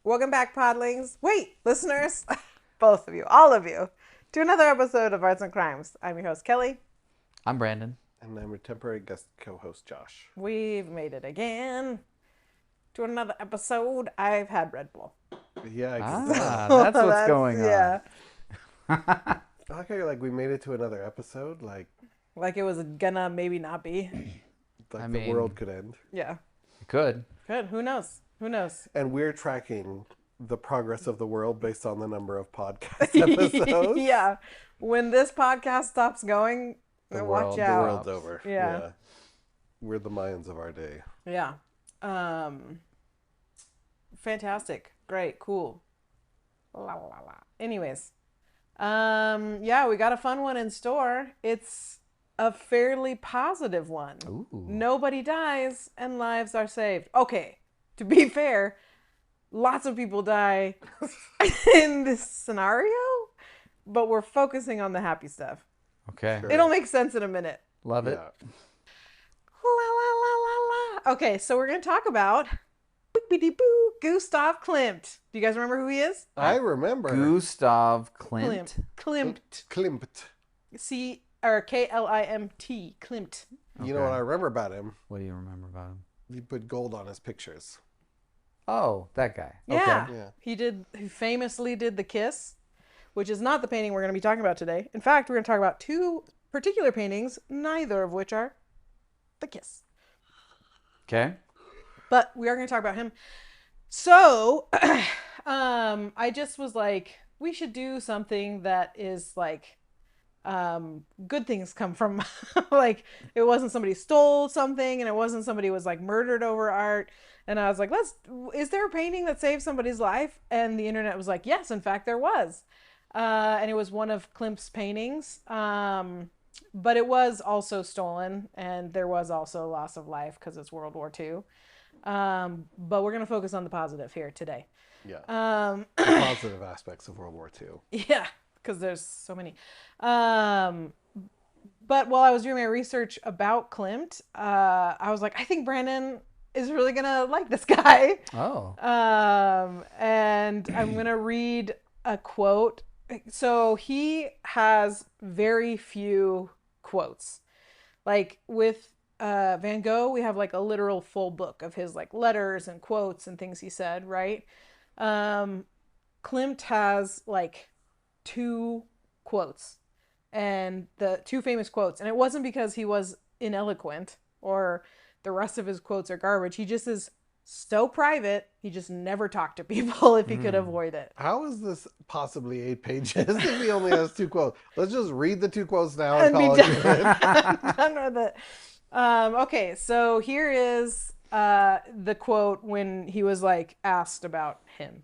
Welcome back, podlings. Wait, listeners, both of you, all of you, to another episode of Arts and Crimes. I'm your host, Kelly. I'm Brandon. And I'm a temporary guest co-host, Josh. We've made it again to another episode. I've had Red Bull. Yeah, I can that's what's going on. Yeah. I like how we made it to another episode, Like it was gonna maybe not be. The world could end. Yeah. It could. Good. Who knows? Who knows? And we're tracking the progress of the world based on the number of podcast episodes. Yeah. When this podcast stops going, watch out. The world's over. Yeah. We're the Mayans of our day. Yeah. Fantastic. Great. Cool. La, la, la. Anyways. Yeah, we got a fun one in store. It's a fairly positive one. Ooh. Nobody dies and lives are saved. Okay. To be fair, lots of people die in this scenario, but we're focusing on the happy stuff. Okay. Sure. It'll make sense in a minute. Love it. Yeah. La la la la la. Okay, so we're gonna talk about boo Gustav Klimt. Do you guys remember who he is? I remember. Gustav Klimt. Klimt. Klimt. Klimt. Klimt. You know what I remember about him? What do you remember about him? He put gold on his pictures. Oh, that guy. Yeah. Yeah. He famously did The Kiss, which is not the painting we're going to be talking about today. In fact, we're going to talk about two particular paintings, neither of which are The Kiss. Okay. But we are going to talk about him. So, I just was like, we should do something that is like, good things come from. Like, it wasn't somebody stole something, and it wasn't somebody was like murdered over art. And I was like, is there a painting that saved somebody's life? And the internet was like, yes, in fact, there was. And it was one of Klimt's paintings. But it was also stolen, and there was also loss of life because it's World War II. But we're going to focus on the positive here today. Yeah. The positive aspects of World War II. Yeah, because there's so many. But while I was doing my research about Klimt, I was like, I think Brandon is really going to like this guy. Oh. And I'm going to read a quote. So he has very few quotes. Like with Van Gogh, we have like a literal full book of his like letters and quotes and things he said, right? Klimt has like 2 quotes, and the 2 famous quotes. And it wasn't because he was ineloquent or the rest of his quotes are garbage. He just is so private. He just never talked to people if he could avoid it. How is this possibly 8 pages if he only has 2 quotes? Let's just read the 2 quotes now and call be it good. done with it. Okay, so here is the quote when he was like asked about him.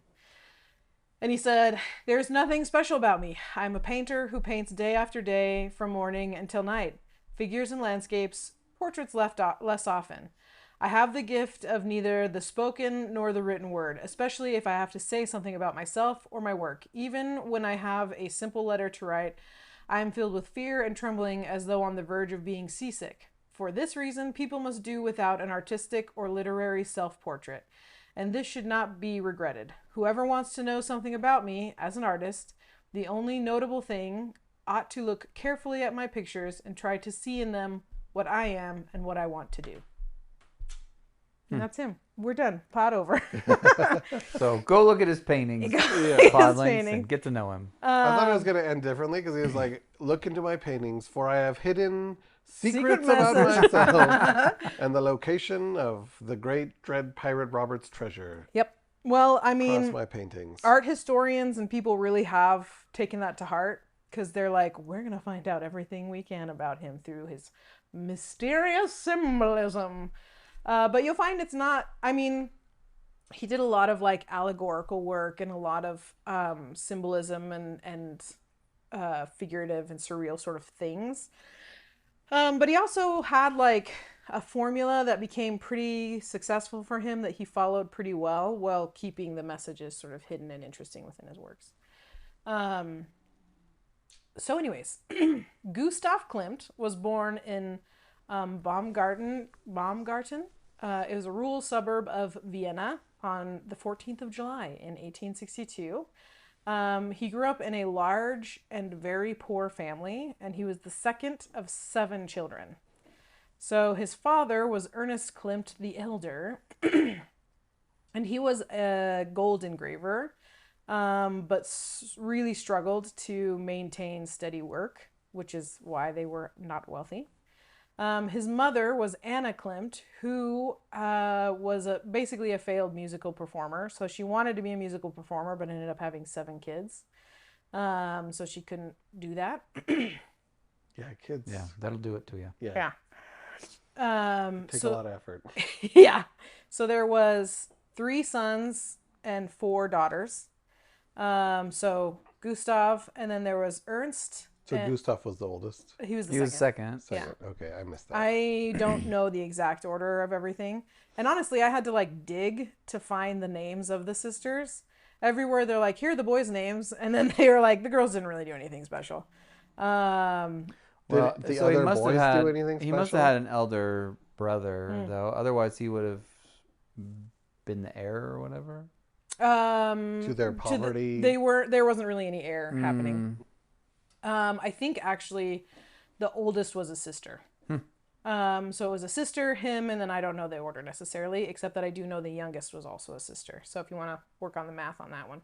And he said, "There's nothing special about me. I'm a painter who paints day after day from morning until night. Figures and landscapes, portraits less often. I have the gift of neither the spoken nor the written word, especially if I have to say something about myself or my work. Even when I have a simple letter to write, I am filled with fear and trembling as though on the verge of being seasick. For this reason, people must do without an artistic or literary self-portrait. And this should not be regretted. Whoever wants to know something about me as an artist, the only notable thing ought to look carefully at my pictures and try to see in them what I am and what I want to do." And that's him. We're done. Pod over. So go look at his paintings, His podlings, painting. and get to know him. I thought it was going to end differently because he was like, "Look into my paintings, for I have hidden secrets about message." myself and the location of the great dread pirate Robert's treasure. Yep. Well, I Across mean, my paintings." art historians and people really have taken that to heart because they're like, we're going to find out everything we can about him through his mysterious symbolism. But you'll find it's not, I mean, he did a lot of like allegorical work and a lot of symbolism and figurative and surreal sort of things. But he also had like a formula that became pretty successful for him that he followed pretty well while keeping the messages sort of hidden and interesting within his works. So anyways, Gustav Klimt was born in Baumgarten. It was a rural suburb of Vienna, on the 14th of July in 1862. He grew up in a large and very poor family, and he was the second of 7 children. So his father was Ernest Klimt the Elder, and he was a gold engraver, but really struggled to maintain steady work, which is why they were not wealthy. His mother was Anna Klimt, who was basically a failed musical performer. So she wanted to be a musical performer, but ended up having 7 kids. So she couldn't do that. Yeah, kids. Yeah, that'll do it to you. Yeah. Take a lot of effort. Yeah. So there was 3 sons and 4 daughters. So Gustav, and then there was Ernst. So Gustav was the oldest. He was the He was second. second. Yeah. Okay, I missed that. I don't know the exact order of everything. And honestly, I had to like dig to find the names of the sisters. Everywhere they're like, here are the boys' names. And then they were like, the girls didn't really do anything special. Well, Did the so he other must boys have had, do anything He must special? have had an elder brother, though. Otherwise, he would have been the heir or whatever. To their poverty. There wasn't really any heir happening. I think actually the oldest was a sister. So it was a sister, him, and then I don't know the order necessarily, except that I do know the youngest was also a sister. So if you want to work on the math on that one.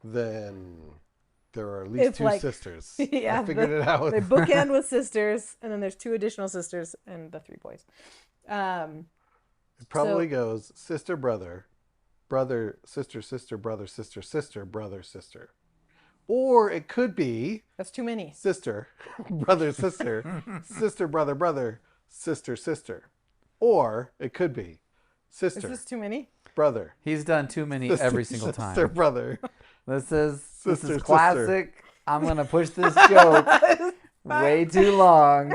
Then there are at least 2 sisters. Yeah, I figured it out. They bookend with sisters, and then there's 2 additional sisters and the 3 boys. It probably goes sister, brother, brother, sister, sister, brother, sister, sister, brother, sister. Or it could be That's too many. sister, brother, sister, sister, brother, brother, sister, sister. Or it could be Is sister, this too many? brother, He's done too many sister, every single sister, time. brother. This is Sister. classic. I'm gonna push this joke way too long.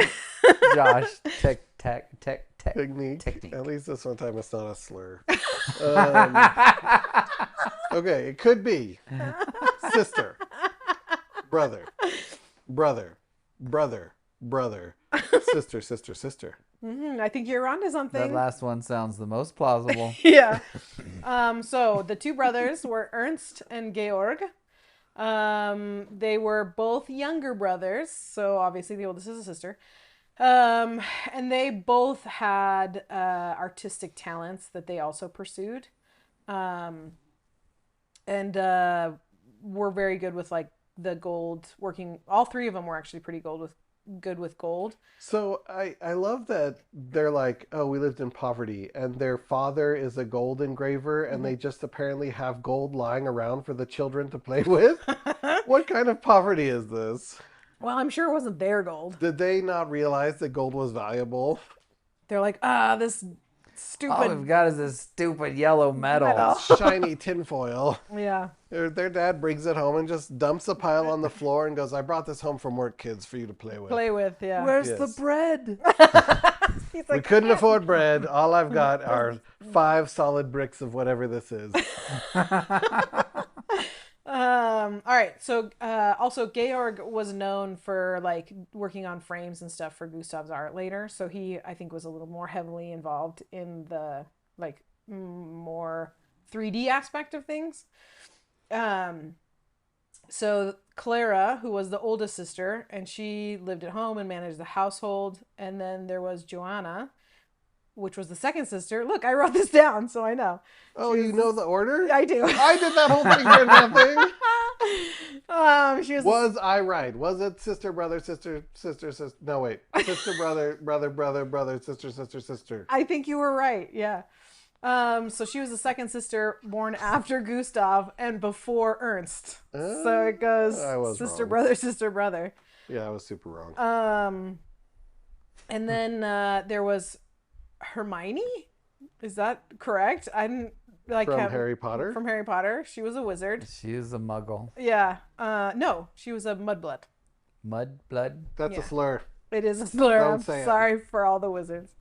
Josh, Technique. Technique. At least this one time it's not a slur. Okay, it could be sister, brother, brother, brother, brother, sister, sister, sister. I think you're onto something. That last one sounds the most plausible. Yeah. So the 2 brothers were Ernst and Georg. They were both younger brothers, so obviously the oldest is a sister. And they both had artistic talents that they also pursued. And were very good with like the gold working. All 3 of them were actually pretty good with gold. So I love that they're like, oh, we lived in poverty, and their father is a gold engraver, and they just apparently have gold lying around for the children to play with. What kind of poverty is this? Well, I'm sure it wasn't their gold. Did they not realize that gold was valuable? They're like, this stupid. All we've got is this stupid yellow metal. Shiny tinfoil. Yeah. Their dad brings it home and just dumps a pile on the floor and goes, I brought this home from work, kids, for you to play with. Yeah. Where's Yes. the bread? He's We like, couldn't afford bread. All I've got are 5 solid bricks of whatever this is. all right. So, also Georg was known for like working on frames and stuff for Gustav's art later. So he, I think, was a little more heavily involved in the like more 3D aspect of things. So Clara, who was the oldest sister, and she lived at home and managed the household. And then there was Joanna, which was the second sister. Look, I wrote this down, so I know. Oh, you know the order? I do. I did that whole thing for nothing. She was. Was I right? Was it sister, brother, sister, sister, sister? No, wait. Sister, brother, brother, brother, brother, sister, sister, sister. I think you were right. Yeah. So she was the second sister born after Gustav and before Ernst. So it goes I was sister, wrong. brother, sister, brother. Yeah, I was super wrong. And then there was Hermione. Is that correct? I didn't like From Harry Potter? From Harry Potter. She was a wizard. She is a muggle. Yeah. No, she was a mudblood. Mud blood. That's Yeah. a slur. It is a slur. Don't I'm say it. sorry for all the wizards.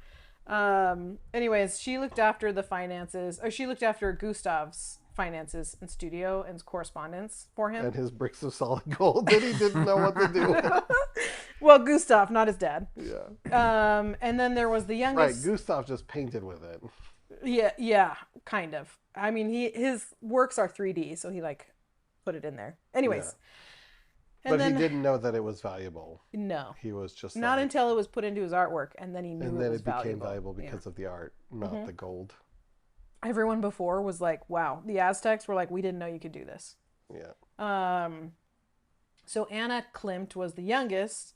Anyways, she looked after the finances, or she looked after Gustav's finances and studio and correspondence for him. And his bricks of solid gold that he didn't know what to do with. Well, Gustav, not his dad. Yeah. And then there was the Right, youngest. Gustav just painted with it. Yeah, kind of. I mean, his works are 3D, so he like put it in there. Anyways, and But he then didn't know that it was valuable. no, He was just not like, until it was put into his artwork, and then he knew and it then was it became valuable. valuable Yeah. because of the art, not the gold. Everyone before was like, "Wow." The Aztecs were like, "We didn't know you could do this." Yeah. So Anna Klimt was the youngest,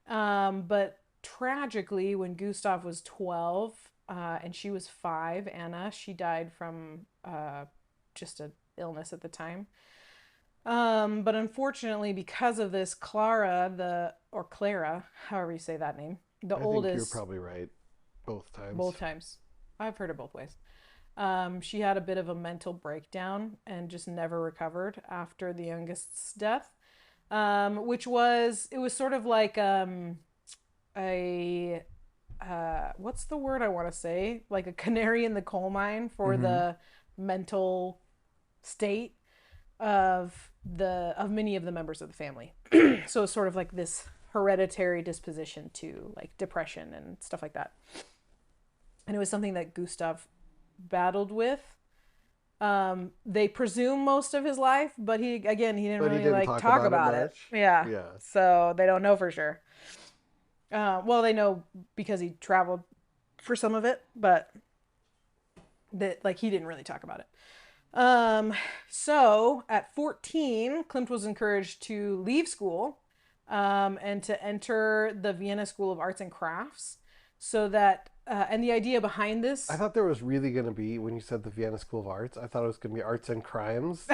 but tragically, when Gustav was 12 and she was 5, Anna, she died from just an illness at the time. But unfortunately, because of this, Clara, or Clara, however you say that name, the I oldest. think you're probably right both times. Both times. I've heard it both ways. She had a bit of a mental breakdown and just never recovered after the youngest's death. Which was, it was sort of like what's the word I want to say? Like a canary in the coal mine for the mental state of many of the members of the family. So it's sort of like this hereditary disposition to like depression and stuff like that. And it was something that Gustav battled with. They presume most of his life, but he didn't really like talk about it. Yeah. So they don't know for sure. Well, they know because he traveled for some of it, but that like he didn't really talk about it. So at 14, Klimt was encouraged to leave school and to enter the Vienna School of Arts and Crafts, so that and the idea behind this, I thought there was really going to be, when you said the Vienna School of Arts, I thought it was going to be arts and crimes.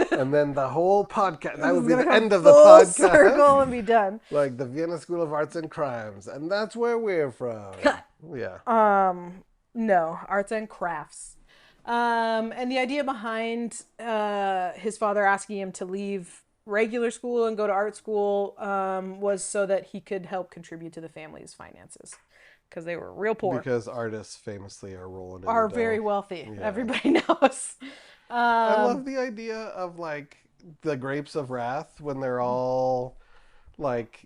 And then the whole podcast, that would be the end of the podcast. Circle and be done. Like the Vienna School of Arts and Crimes. And that's where we're from. Yeah. No, arts and crafts. And the idea behind his father asking him to leave regular school and go to art school was so that he could help contribute to the family's finances. Because they were real poor. Because artists famously are rolling in are the very dough. wealthy. Yeah. Everybody knows. I love the idea of like the grapes of wrath when they're all like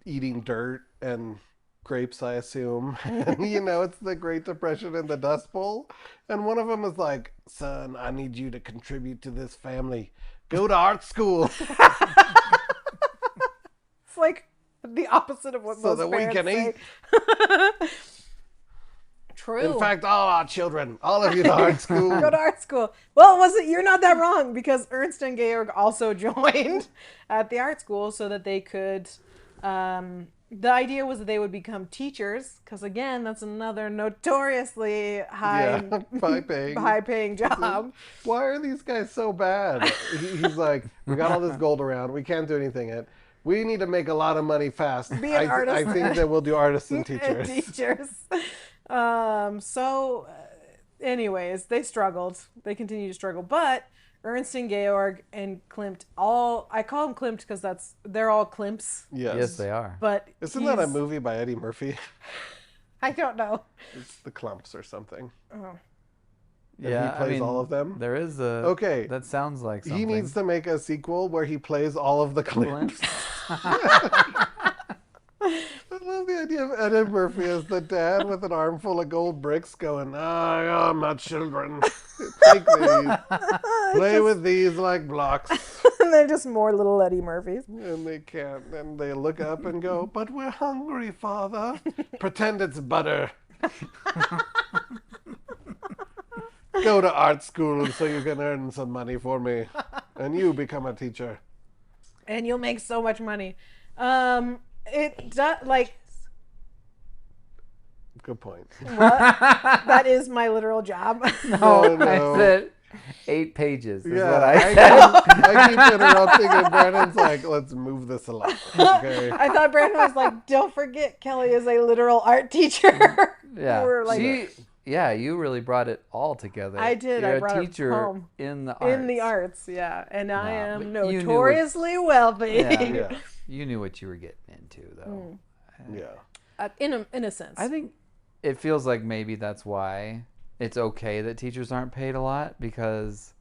eating dirt and grapes, I assume. And, you know, it's the Great Depression in the Dust Bowl. And one of them is like, son, I need you to contribute to this family. Go to art school. It's like the opposite of what so most that we parents can say. eat. True. In fact, all our children, all of you to art school. Go to art school. Well, you're not that wrong, because Ernst and Georg also joined at the art school so that they could, the idea was that they would become teachers, because again, that's another notoriously high-paying job. Why are these guys so bad? He's like, we got all this gold around. We can't do anything yet. We need to make a lot of money fast. Be an artist. I think that we'll do artists and teachers. Anyways, they struggled. They continue to struggle. But Ernst and Georg and Klimt, I call them Klimt because they're all Klimts. Yes, they are. But isn't that a movie by Eddie Murphy? I don't know. It's The Clumps or something. Oh. And he plays all of them? There is a... Okay. That sounds like something. He needs to make a sequel where he plays all of the Klimps. I love the idea of Eddie Murphy as the dad with an armful of gold bricks going, my children. Take these. Play with these like blocks. They're just more little Eddie Murphys. And they can't. And they look up and go, but we're hungry, Father. Pretend it's butter. Go to art school so you can earn some money for me. And you become a teacher. And you'll make so much money. It does, like... Good point. What? That is my literal job. No. I said 8 pages is what I said. I keep interrupting and Brandon's like, let's move this along. Okay. I thought Brandon was like, don't forget Kelly is a literal art teacher. Yeah. Like, you really brought it all together. I did. You're I brought a teacher it home. in the arts. In the arts, yeah. And I am but you notoriously wealthy. Yeah. You knew what you were getting into, though. Yeah. In a sense. I think it feels like maybe that's why it's okay that teachers aren't paid a lot, because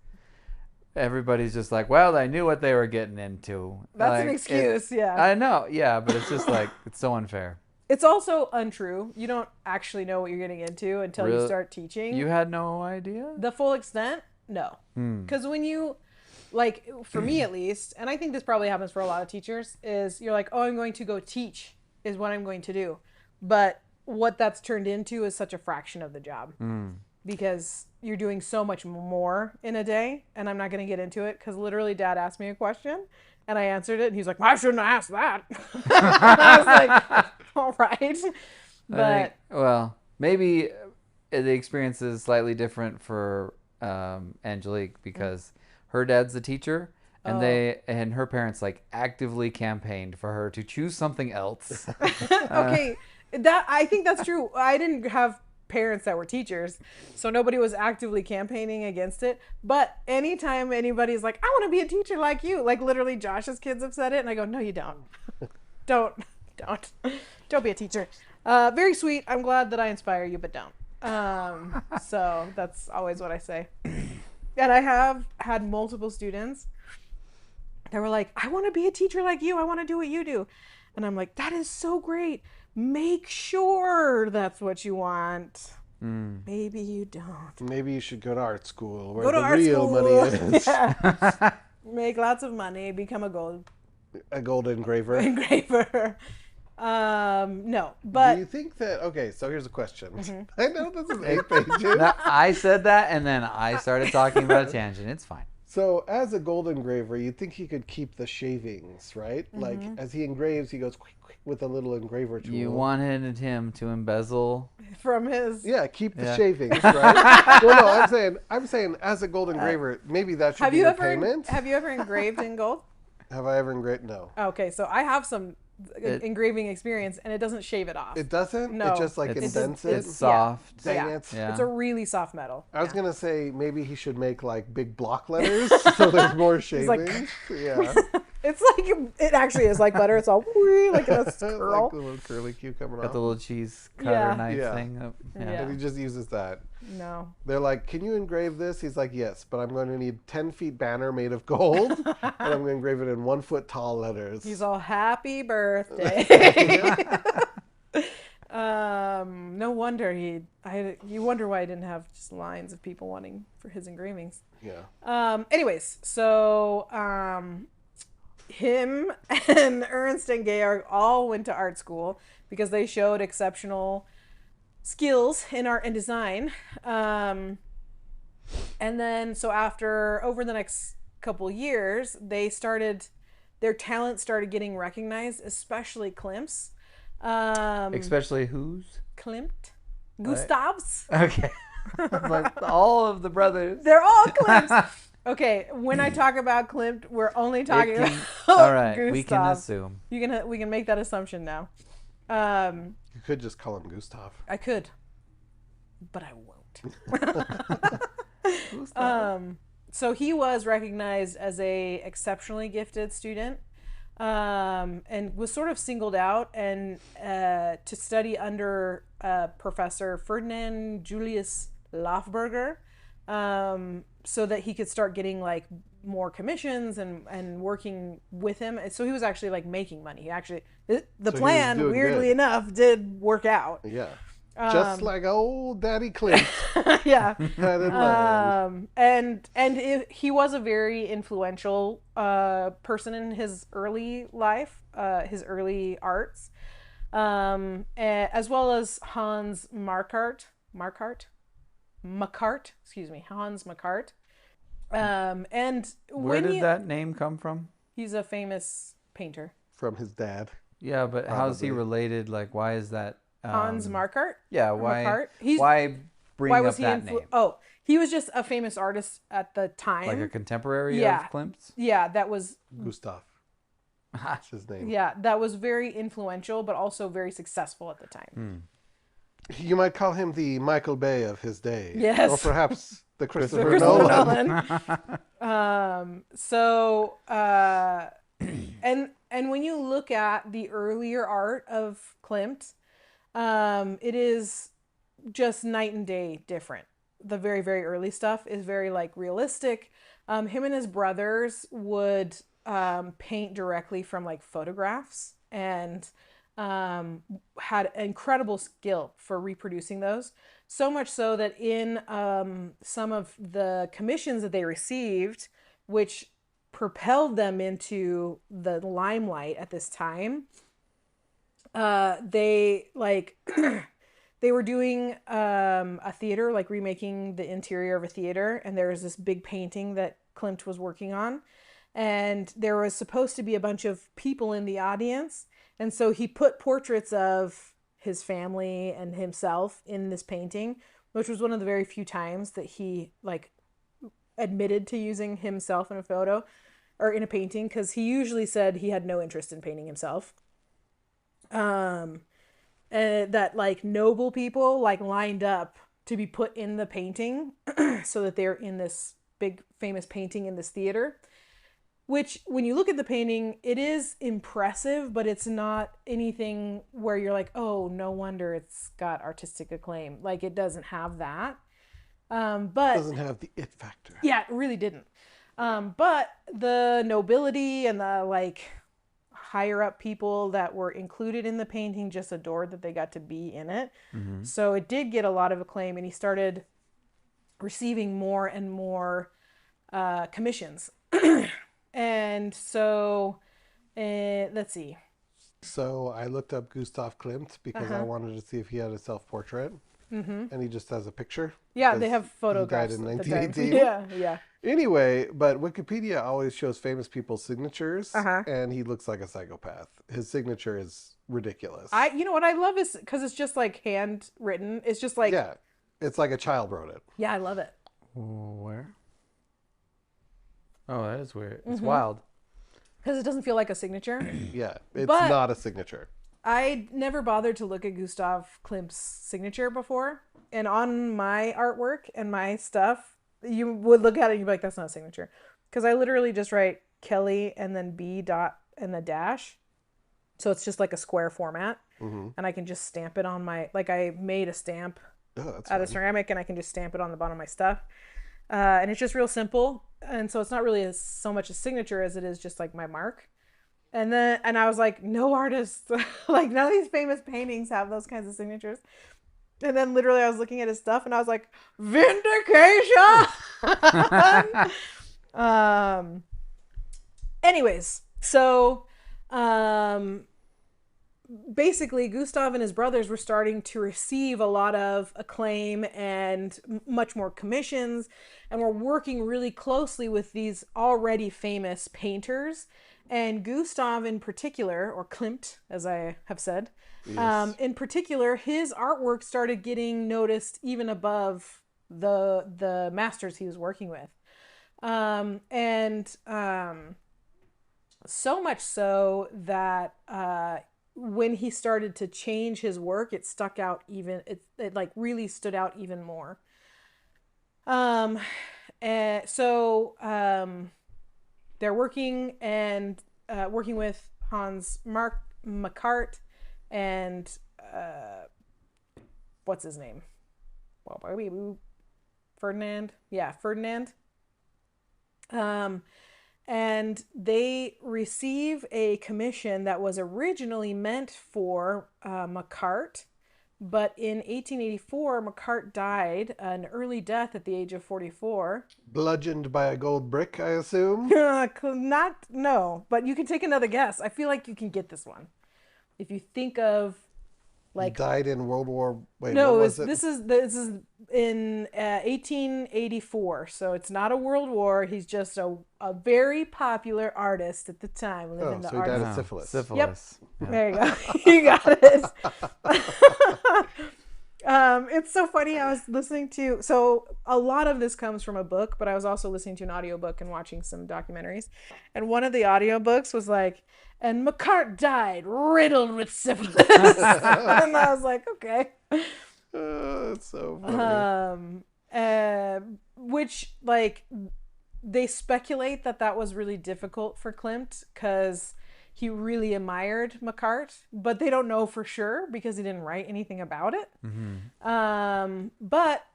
everybody's just like, well, they knew what they were getting into. That's an excuse, yeah. I know, yeah, but it's just like, it's so unfair. It's also untrue. You don't actually know what you're getting into until you Really? start teaching. You had no idea? The full extent? No. Because when you, like, for me at least, and I think this probably happens for a lot of teachers, is you're like, oh, I'm going to go teach is what I'm going to do. But what that's turned into is such a fraction of the job. Because you're doing so much more in a day. And I'm not going to get into it because literally Dad asked me a question and I answered it. And he's like, well, I shouldn't have asked that. And I was like, all right. But well, maybe the experience is slightly different for Angelique because her dad's a teacher, and and her parents like actively campaigned for her to choose something else. okay, that I think that's true. I didn't have parents that were teachers, so nobody was actively campaigning against it. But anytime anybody's like, I want to be a teacher like you, like literally Josh's kids have said it, and I go, no, you don't. don't be a teacher. Very sweet. I'm glad that I inspire you, but don't. So that's always what I say. And I have had multiple students that were like, I want to be a teacher like you. I want to do what you do. And I'm like, that is so great. Make sure that's what you want. Maybe you don't. Maybe you should go to art school where Go to the art real school. money is. Yeah. Make lots of money. Become a gold engraver. engraver. No, but Do you think that? Okay, so here's a question. I know this is 8 pages. Now, I said that, and then I started talking about a tangent. It's fine. So, as a gold engraver, you'd think he could keep the shavings, right? Like, as he engraves, he goes quick, quick with a little engraver tool. You wanted him to embezzle. from his Yeah, keep the shavings, right? Well, no, I'm saying, as a gold engraver, maybe that should be your payment. Have you ever engraved in gold? Have I ever engraved? No. Okay, so I have some engraving experience, and it doesn't shave it off. It doesn't? No. It just like It's, indents it? it's soft. Dang Yeah. it. Yeah. It's a really soft metal. I was going to say maybe he should make like big block letters so there's more like- shavings. Yeah. It's like it actually is like butter. It's all like a Like curl. the little curly Q coming Got off. the little cheese cutter Yeah. knife Yeah. thing. Up. Yeah. And he just uses that. No. They're like, can you engrave this? He's like, yes, but I'm going to need 10 feet banner made of gold. And I'm going to engrave it in 1 foot tall letters. He's all happy birthday. No wonder you wonder why he didn't have just lines of people wanting for his engravings. Yeah. Anyways, so him and Ernst and Georg all went to art school because they showed exceptional skills in art and design. And then so over the next couple years, their talent started getting recognized, especially Klimt's. Especially whose? Klimt, Gustav's. Okay. Like all of the brothers. They're all Klimt's. Okay, when I talk about Klimt, we're only talking about All right, Gustav. we can assume. We can make that assumption now. You could just call him Gustav. I could, but I won't. So he was recognized as a exceptionally gifted student, and was sort of singled out and to study under Professor Ferdinand Julius Lofberger, so that he could start getting like more commissions and working with him. So he was actually like making money. He actually the plan, doing weirdly good. enough, did work out. Yeah. Just like old Daddy Klimt Yeah. had in mind. He was a very influential person in his early life, his early arts, as well as Hans Markart, Hans Markart. And Where did that name come from? He's a famous painter. From his dad. Yeah, but how's he Probably. related? Like, why is that? Hans Markart. Yeah, why? Markart? Why bring Why up was he that name? Oh, he was just a famous artist at the time. Like a contemporary Yeah. of Klimt's? Yeah, that was Gustav. That's his name. Yeah, that was very influential, but also very successful at the time. Hmm. You might call him the Michael Bay of his day. Yes. Or perhaps the Christopher Christopher Nolan. Nolan. And when you look at the earlier art of Klimt, it is just night and day different. The very, very early stuff is very like realistic. Him and his brothers would paint directly from like photographs, and had incredible skill for reproducing those. So much so that in some of the commissions that they received, which propelled them into the limelight at this time, they like they were doing a theater, like remaking the interior of a theater, and there was this big painting that Klimt was working on, and there was supposed to be a bunch of people in the audience, and so he put portraits of his family and himself in this painting, which was one of the very few times that he like admitted to using himself in a photo or in a painting, because he usually said he had no interest in painting himself. And that like noble people like lined up to be put in the painting so that they're in this big famous painting in this theater, which when you look at the painting, it is impressive, but it's not anything where you're like, oh, no wonder it's got artistic acclaim. Like, it doesn't have that. But It doesn't have the it factor. yeah, it really didn't. But the nobility and the like higher up people that were included in the painting just adored that they got to be in it. Mm-hmm. So it did get a lot of acclaim, and he started receiving more and more commissions. And so let's see. So I looked up Gustav Klimt because I wanted to see if he had a self-portrait. And he just has a picture. Yeah, they have photographs. He died in at the time. 1918. Yeah, yeah. Anyway, but Wikipedia always shows famous people's signatures, Uh-huh. and he looks like a psychopath. His signature is ridiculous. You know what I love is because it's just like handwritten. It's just like, Yeah, it's like a child wrote it. yeah, I love it. Where? Oh, that is weird. It's wild. Because it doesn't feel like a signature. Yeah, it's But- not a signature. I never bothered to look at Gustav Klimt's signature before. And on my artwork and my stuff, you would look at it and you'd be like, that's not a signature. Because I literally just write Kelly and then B dot and the dash. So it's just like a square format. And I can just stamp it on my, like I made a stamp Oh, that's out of fine. ceramic, and I can just stamp it on the bottom of my stuff. And it's just real simple. And so it's not really so much a signature as it is just like my mark. And I was like, no artist, like none of these famous paintings have those kinds of signatures. And then literally I was looking at his stuff and I was like, vindication. Anyways, so basically Gustav and his brothers were starting to receive a lot of acclaim and much more commissions, and were working really closely with these already famous painters. And Gustav in particular, or Klimt, as I have said, Yes. in particular, his artwork started getting noticed even above the masters he was working with. So much so that when he started to change his work, it stuck out even, it like really stood out even more. They're working with Hans Makart and what's his name? Ferdinand. Yeah, Ferdinand. And they receive a commission that was originally meant for Makart, but in 1884, Makart died an early death at the age of 44. Bludgeoned by a gold brick, I assume. No, but you can take another guess. I feel like you can get this one. If you think of like Died in World War. Wait, no, what was it? this is in 1884, so it's not a world war. He's just a very popular artist at the time, living in the so he art. died Oh, of syphilis. Syphilis. Yeah. There you go. You got it. It's so funny. I was listening to, so a lot of this comes from a book, but I was also listening to an audiobook and watching some documentaries. And one of the audiobooks was like, and Makart died riddled with syphilis. And I was like, okay. That's so funny. Which, like, they speculate that was really difficult for Klimt because he really admired Makart, but they don't know for sure because he didn't write anything about it. But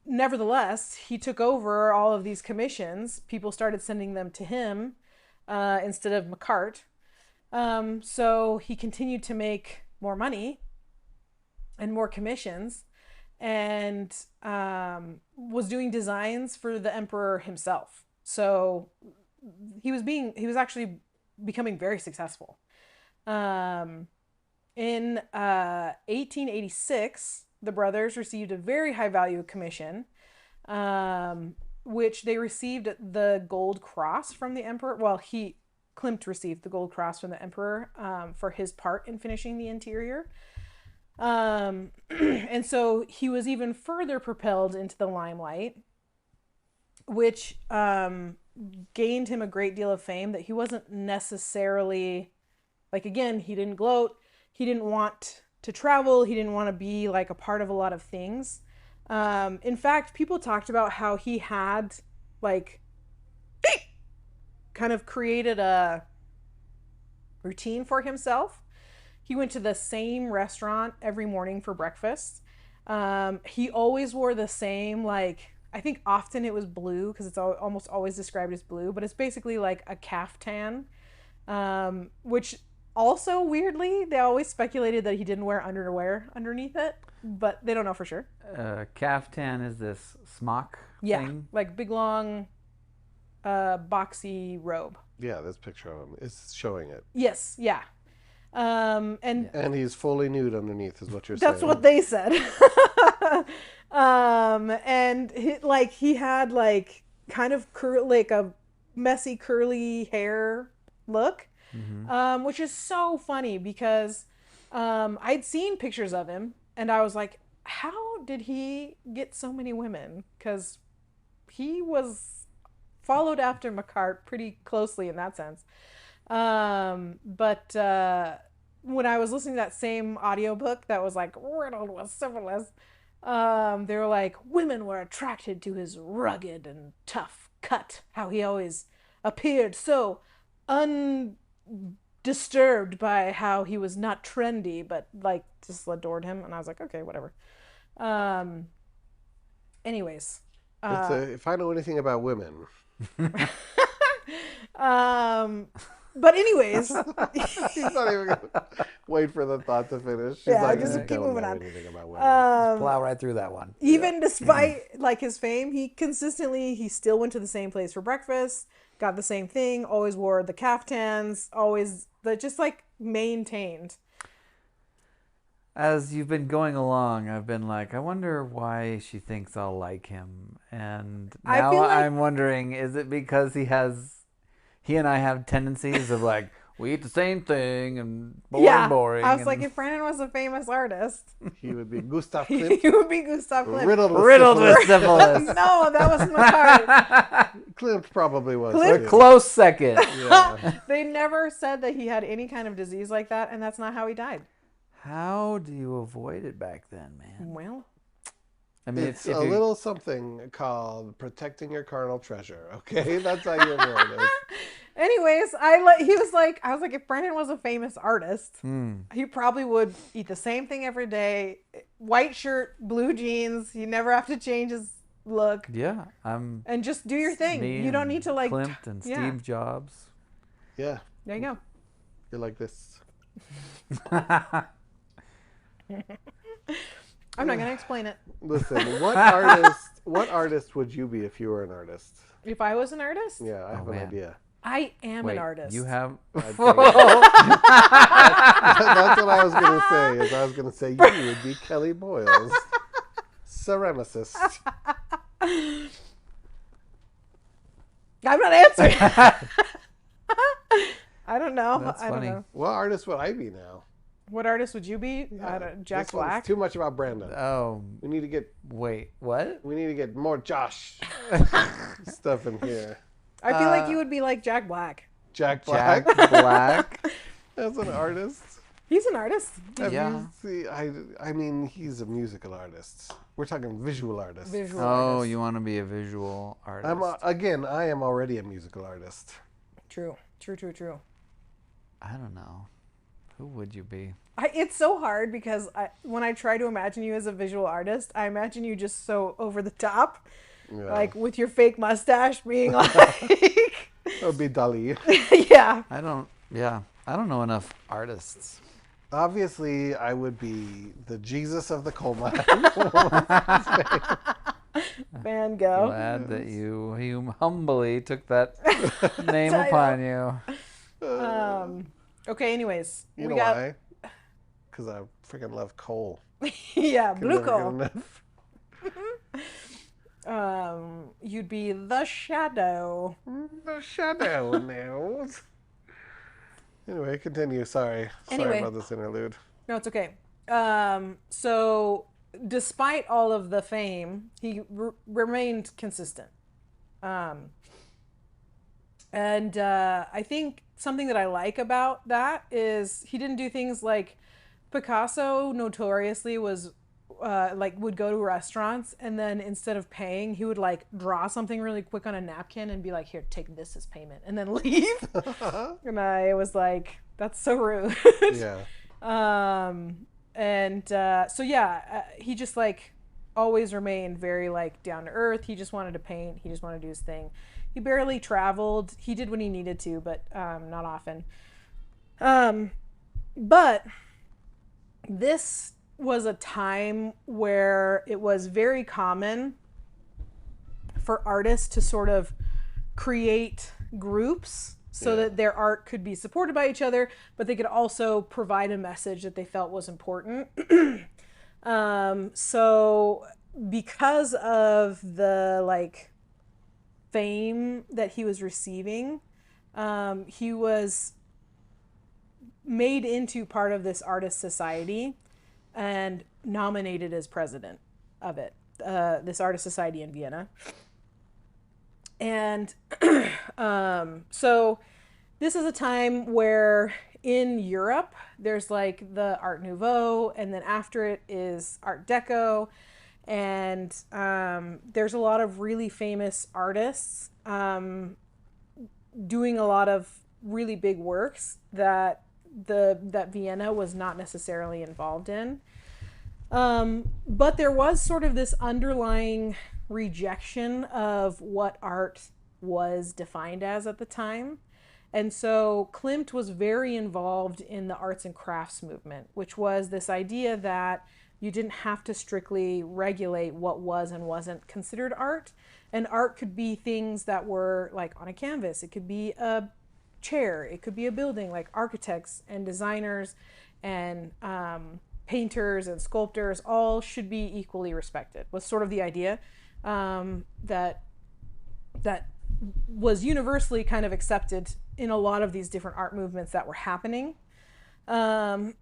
nevertheless, he took over all of these commissions. People started sending them to him instead of Makart. So he continued to make more money and more commissions, and was doing designs for the emperor himself. So he was actually becoming very successful. In 1886, the brothers received a very high value commission, which they received the Gold Cross from the emperor. Well, Klimt received the Gold Cross from the emperor for his part in finishing the interior. And so he was even further propelled into the limelight, which gained him a great deal of fame that he wasn't necessarily, like, again, he didn't gloat. He didn't want to travel. He didn't want to be like a part of a lot of things. In fact, people talked about how he had like kind of created a routine for himself. He went to the same restaurant every morning for breakfast. He always wore the same, like, I think often it was blue because it's almost always described as blue, but it's basically like a caftan, which also weirdly, they always speculated that he didn't wear underwear underneath it, but they don't know for sure. Caftan is this smock thing? Like big long boxy robe. Yeah, this picture of him is showing it. Yes, yeah. And he's fully nude underneath, is what you're saying. That's what they said. And he had like kind of like a messy curly hair look, which is so funny because I'd seen pictures of him and I was like, how did he get so many women? Because he was followed after Macart pretty closely in that sense. But when I was listening to that same audiobook that was like riddled with syphilis, they were like, women were attracted to his rugged and tough cut, how he always appeared so undisturbed by how he was not trendy, but like just adored him. And I was like, okay, whatever. Anyways. If I know anything about women. But anyways. He's not even going to wait for the thought to finish. She's Yeah, like, just I keep don't moving know on. anything about women. Plow right through that one. Even despite like his fame, he still went to the same place for breakfast, got the same thing, always wore the caftans, just like maintained. As you've been going along, I've been like, I wonder why she thinks I'll like him. And now I'm wondering, is it because he and I have tendencies of like, we eat the same thing and boring. I was like, if Brandon was a famous artist, He would be Gustav Klimt. he would be Gustav Klimt. Riddled with syphilis. No, that wasn't my part. Klimt probably was. A close second. Yeah. They never said that he had any kind of disease like that, and that's not how he died. How do you avoid it back then, man? Well, I mean, it's a little something called protecting your carnal treasure. Okay, that's how you avoid it. anyways, I was like, if Brandon was a famous artist, he probably would eat the same thing every day, white shirt, blue jeans. You never have to change his look. Yeah, and just do your thing. You don't need to like Klimt and Steve Jobs. Yeah. There you go. You're like this. I'm not gonna explain it. Listen, what artist would you be if you were an artist? If I was an artist? Yeah, I have an idea. I am an artist. You have. That's what I was gonna say. I was gonna say you would be Kelly Boyles, ceramicist. I'm not answering. I don't know. That's I don't funny. know. What artist would I be now? What artist would you be? Yeah, Jack this one's Black. too much about Brandon. Oh, We need to get what? more Josh stuff in here. I feel like you would be like Jack Black. Jack Black. Jack Black. As an artist. He's an artist. I mean, he's a musical artist. We're talking visual artist. Visual Oh, artist. you want to be a visual artist? I am already a musical artist. True. I don't know. Who would you be? It's so hard because when I try to imagine you as a visual artist, I imagine you just so over the top, like with your fake mustache being like. That would be Dali. Yeah. I don't know enough artists. Obviously, I would be the Jesus of the coal mine. Van Gogh. Glad that you humbly took that name upon you. Okay, anyways. You we know got, why? Because I freaking love coal. yeah, Could blue never get coal. enough. You'd be the shadow. The shadow knows. Anyway, continue. Sorry Anyway. about this interlude. No, it's okay. So despite all of the fame, he remained consistent. And I think something that I like about that is he didn't do things like Picasso notoriously was like would go to restaurants and then instead of paying, he would like draw something really quick on a napkin and be like, "Here, take this as payment," and then leave. And I was like, "That's so rude." Yeah. So yeah, he just like always remained very like down to earth. He just wanted to paint. He just wanted to do his thing. He barely traveled. He did when he needed to, but not often. But this was a time where it was very common for artists to sort of create groups so that their art could be supported by each other, but they could also provide a message that they felt was important. So because of the like fame that he was receiving, he was made into part of this artist society and nominated as president of it, this artist society in Vienna. And so this is a time where in Europe there's like the Art Nouveau, and then after it is Art Deco, and there's a lot of really famous artists doing a lot of really big works that Vienna was not necessarily involved in. But there was sort of this underlying rejection of what art was defined as at the time. And so Klimt was very involved in the arts and crafts movement, which was this idea that you didn't have to strictly regulate what was and wasn't considered art. And art could be things that were like on a canvas. It could be a chair. It could be a building. Like architects and designers and painters and sculptors all should be equally respected, was sort of the idea that was universally kind of accepted in a lot of these different art movements that were happening. And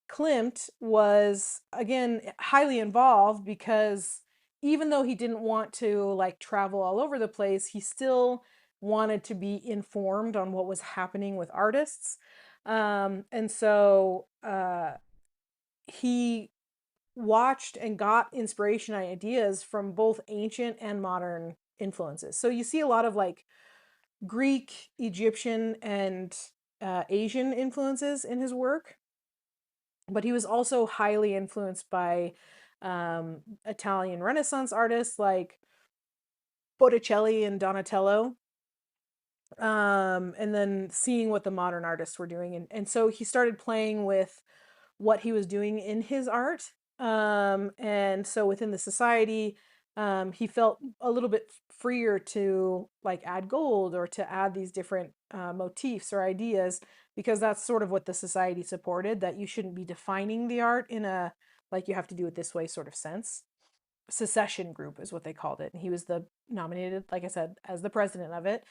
Klimt was, again, highly involved because even though he didn't want to like travel all over the place, he still wanted to be informed on what was happening with artists. And so he watched and got inspiration and ideas from both ancient and modern influences. So you see a lot of like Greek, Egyptian, and Asian influences in his work. But he was also highly influenced by Italian Renaissance artists like Botticelli and Donatello. And then seeing what the modern artists were doing. And so he started playing with what he was doing in his art. And so within the society, he felt a little bit freer to like add gold or to add these different motifs or ideas, because that's sort of what the society supported, that you shouldn't be defining the art in a like you have to do it this way sort of sense. Secession group is what they called it. And he was the nominated, like I said, as the president of it.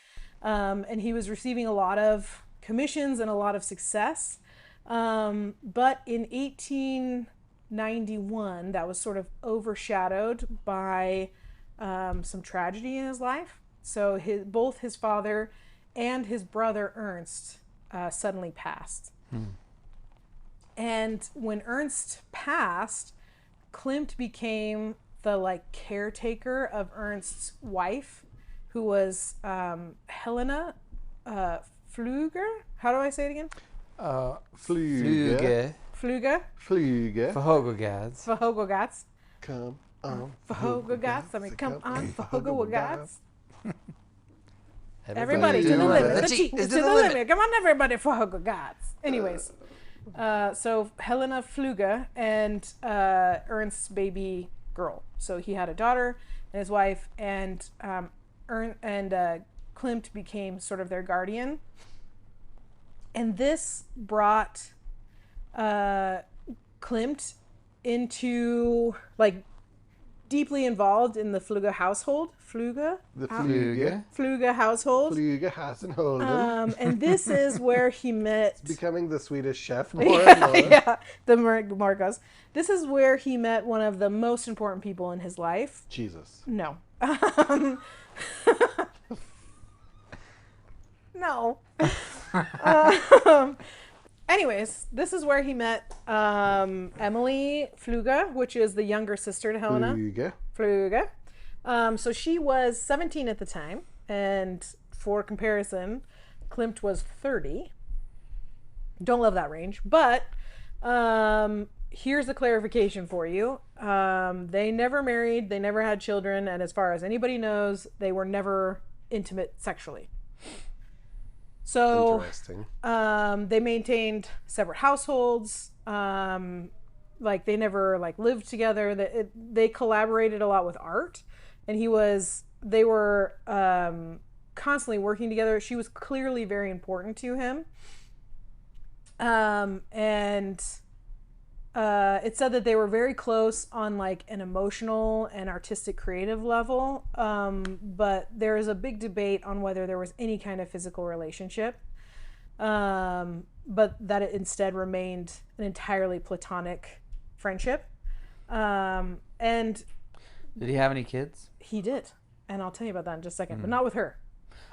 And he was receiving a lot of commissions and a lot of success. But in 1891, that was sort of overshadowed by some tragedy in his life. So both his father and his brother Ernst suddenly passed. And when Ernst passed, Klimt became the like caretaker of Ernst's wife, who was Helena Pfluger. How do I say it again? Fluge. Pfluger. Fluge. Verhogogats. Verhogogats. Come on. Verhogogats. I mean, come on, Verhogogats. Everybody to the limit. The cheat is to the limit. Come on, everybody, for her gods. Anyways, so Helena Fluge and Ernst's baby girl. So he had a daughter and his wife, and Klimt became sort of their guardian. And this brought Klimt into, like, deeply involved in the Fluge household. The Fluge household. Fluge household. And this is where he met... Becoming the Swedish chef more and more. Yeah, the Marcos. This is where he met one of the most important people in his life. Jesus. No. No. Anyways, this is where he met Emily Fluge, which is the younger sister to Helena. Fluge. So she was 17 at the time, and for comparison, Klimt was 30. Don't love that range, but here's a clarification for you. They never married, they never had children, and as far as anybody knows, they were never intimate sexually. So interesting. They maintained separate households. Like they never like lived together. They collaborated a lot with art, and they were constantly working together. She was clearly very important to him. And it said that they were very close on like an emotional and artistic creative level. But there is a big debate on whether there was any kind of physical relationship. But that it instead remained an entirely platonic friendship. And did he have any kids? He did. And I'll tell you about that in just a second, but not with her.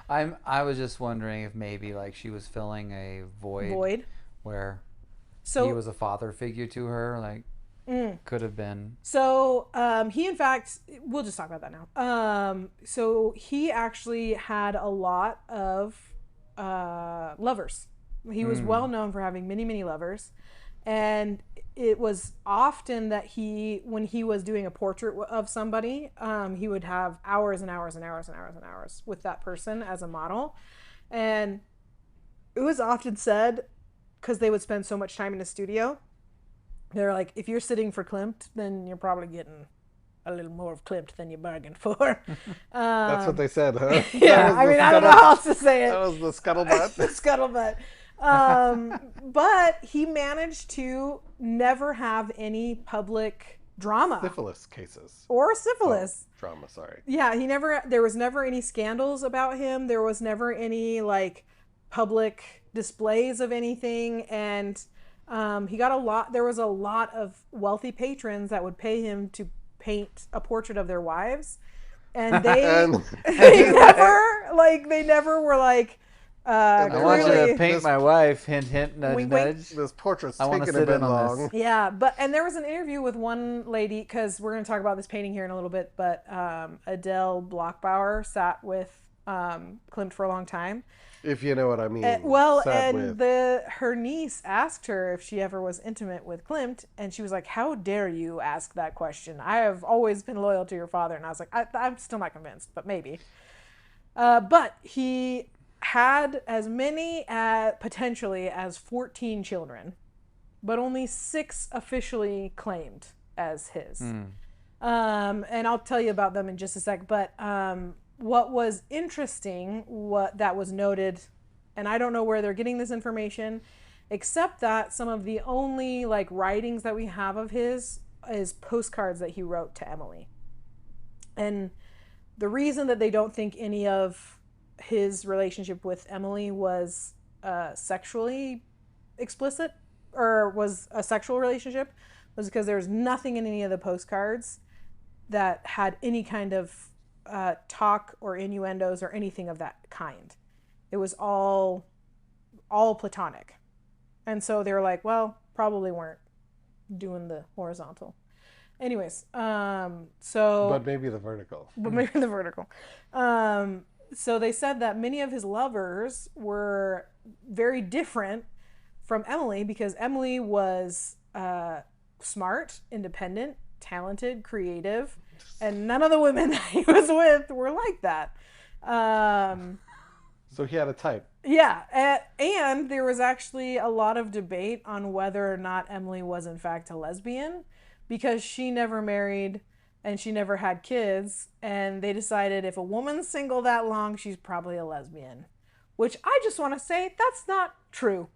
I was just wondering if maybe like she was filling a void. Where he was a father figure to her, like could have been. So he, in fact, we'll just talk about that now. So he actually had a lot of lovers. He was well known for having many, many lovers, and it was often that when he was doing a portrait of somebody, he would have hours and hours and hours and hours and hours with that person as a model, and it was often said, because they would spend so much time in the studio, they're like, if you're sitting for Klimt, then you're probably getting a little more of Klimt than you bargained for. That's what they said, huh? Yeah, I mean, I don't know how else to say it. That was the scuttlebutt. The scuttlebutt. But he managed to never have any public drama. Syphilis cases. Or syphilis. Oh, drama, sorry. Yeah, there was never any scandals about him. There was never any, like, public displays of anything, and he got there was a lot of wealthy patrons that would pay him to paint a portrait of their wives, and they never were like I want you to paint my wife, hint hint, nudge wink, nudge. This portrait's I taking a bit long. Yeah, and there was an interview with one lady, because we're going to talk about this painting here in a little bit, but Adele Blockbauer sat with Klimt for a long time. If you know what I mean. Her niece asked her if she ever was intimate with Klimt, and she was like, "How dare you ask that question? I have always been loyal to your father." And I was like, I'm still not convinced, but maybe. But he had as many potentially as 14 children, but only 6 officially claimed as his. And I'll tell you about them in just a sec. But what was interesting, that was noted, and I don't know where they're getting this information, except that some of the only like writings that we have of his is postcards that he wrote to Emily. And the reason that they don't think any of his relationship with Emily was sexually explicit, or was a sexual relationship, was because there's nothing in any of the postcards that had any kind of talk or innuendos or anything of that kind. It was all platonic. And so they were like, well, probably weren't doing the horizontal. Anyways, But maybe the vertical. So they said that many of his lovers were very different from Emily, because Emily was smart, independent, talented, creative, and none of the women that he was with were like that. So he had a type. Yeah, and there was actually a lot of debate on whether or not Emily was in fact a lesbian, because she never married and she never had kids, and they decided if a woman's single that long, she's probably a lesbian. Which I just want to say, that's not true.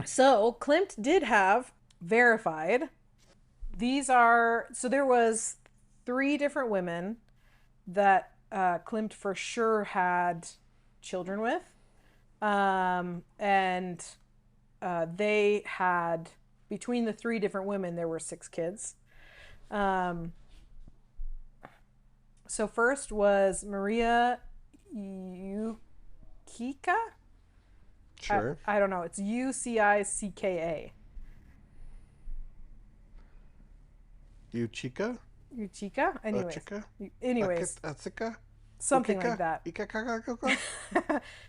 So Klimt did have verified. So there was 3 different women that Klimt for sure had children with. And they had, between the 3 different women, there were 6 kids. So first was Maria Ukika. Sure. I don't know. It's Ucicka. Uchika? Uchika? Anyways. Uchika? Anyways. Atsika? Something like that.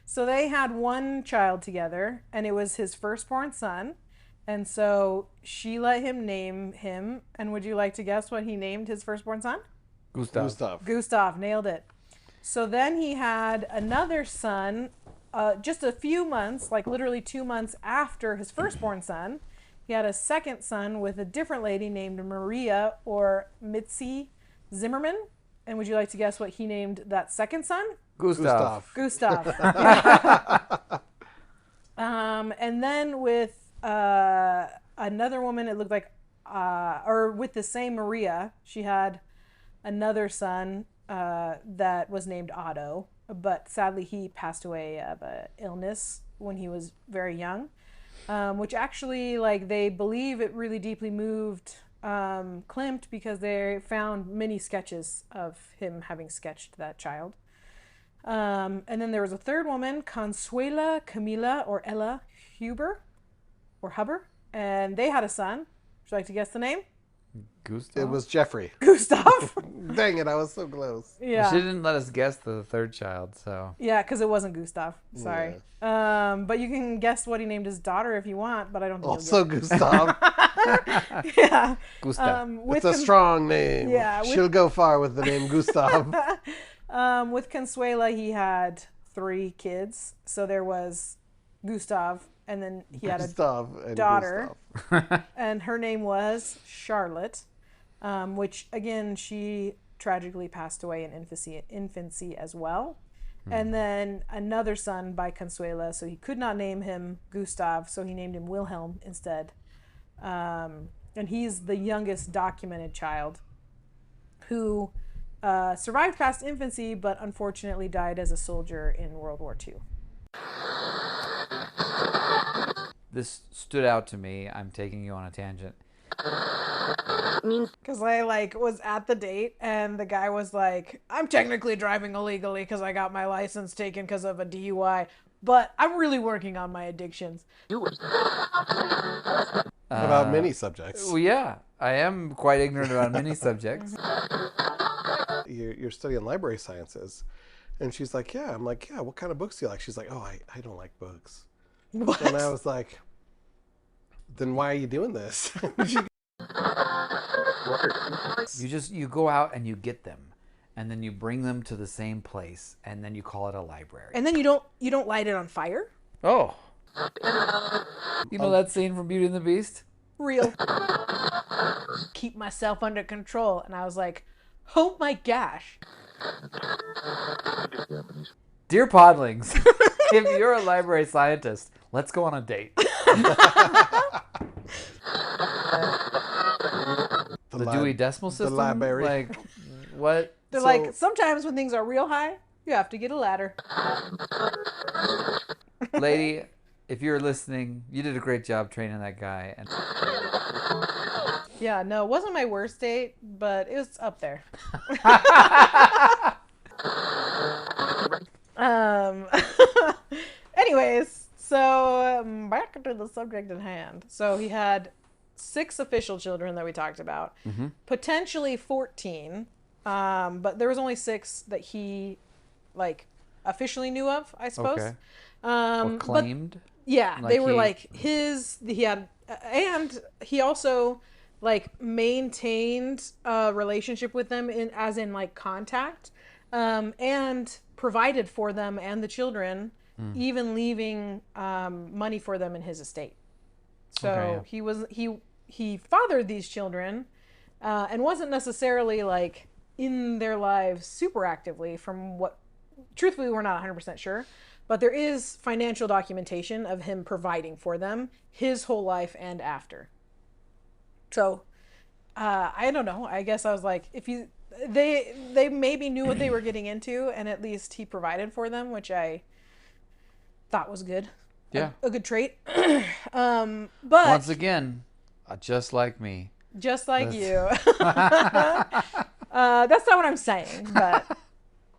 So they had one child together, and it was his firstborn son. And so she let him name him. And would you like to guess what he named his firstborn son? Gustav. Gustav, nailed it. So then he had another son just a few months, like literally 2 months after his firstborn son. He had a second son with a different lady named Maria or Mitzi Zimmerman. And would you like to guess what he named that second son? Gustav. And then with another woman, it looked like, or with the same Maria, she had another son that was named Otto, but sadly he passed away of an illness when he was very young, which actually, like, they believe it really deeply moved Klimt, because they found many sketches of him having sketched that child. And then there was a third woman, Consuela Camila or Ella Huber, and they had a son. Would you like to guess the name? Gustav? It was Jeffrey. Gustav. Dang it, I was so close. Yeah. She didn't let us guess the third child, so. Yeah, because it wasn't Gustav. Sorry. Yeah. But you can guess what he named his daughter if you want, but I don't think Also Gustav. Yeah. Gustav. It's a strong name. Yeah, She'll go far with the name Gustav. With Consuela, he had 3 kids. So there was Gustav, and then he had a daughter, and her name was Charlotte, which, again, she tragically passed away in infancy as well. And then another son by Consuela, so he could not name him Gustav, so he named him Wilhelm instead. And he's the youngest documented child who survived past infancy, but unfortunately died as a soldier in World War II. This stood out to me. I'm taking you on a tangent. Because I was at the date, and the guy was like, I'm technically driving illegally because I got my license taken because of a DUI, but I'm really working on my addictions. About many subjects. Well, yeah, I am quite ignorant about many subjects. You're studying library sciences. And she's like, yeah. I'm like, yeah, what kind of books do you like? She's like, oh, I don't like books. What? And I was like, then why are you doing this? You go out and you get them, and then you bring them to the same place, and then you call it a library. And then you don't light it on fire? Oh. You know that scene from Beauty and the Beast? Real. Keep myself under control. And I was like, oh my gosh. Dear Podlings, if you're a library scientist, let's go on a date. The Dewey Decimal System? The library. Like, what? They're like, sometimes when things are real high, you have to get a ladder. Lady, if you're listening, you did a great job training that guy. And yeah, no, it wasn't my worst date, but it was up there. Anyways, so back to the subject at hand. So he had 6 official children that we talked about, potentially 14, but there was only 6 that he officially knew of, I suppose. Okay. Or claimed. But, yeah, they were he had, and he also maintained a relationship with them as in contact. and provided for them and the children, even leaving money for them in his estate. So he fathered these children, and wasn't necessarily like in their lives super actively. From what, truthfully, we're not 100% sure, but there is financial documentation of him providing for them his whole life and after. So I don't know. I guess I was like, if you they maybe knew what they were getting into, and at least he provided for them, which I thought was good. Yeah. A good trait. But Once again, just like me. just like you. That's not what I'm saying, but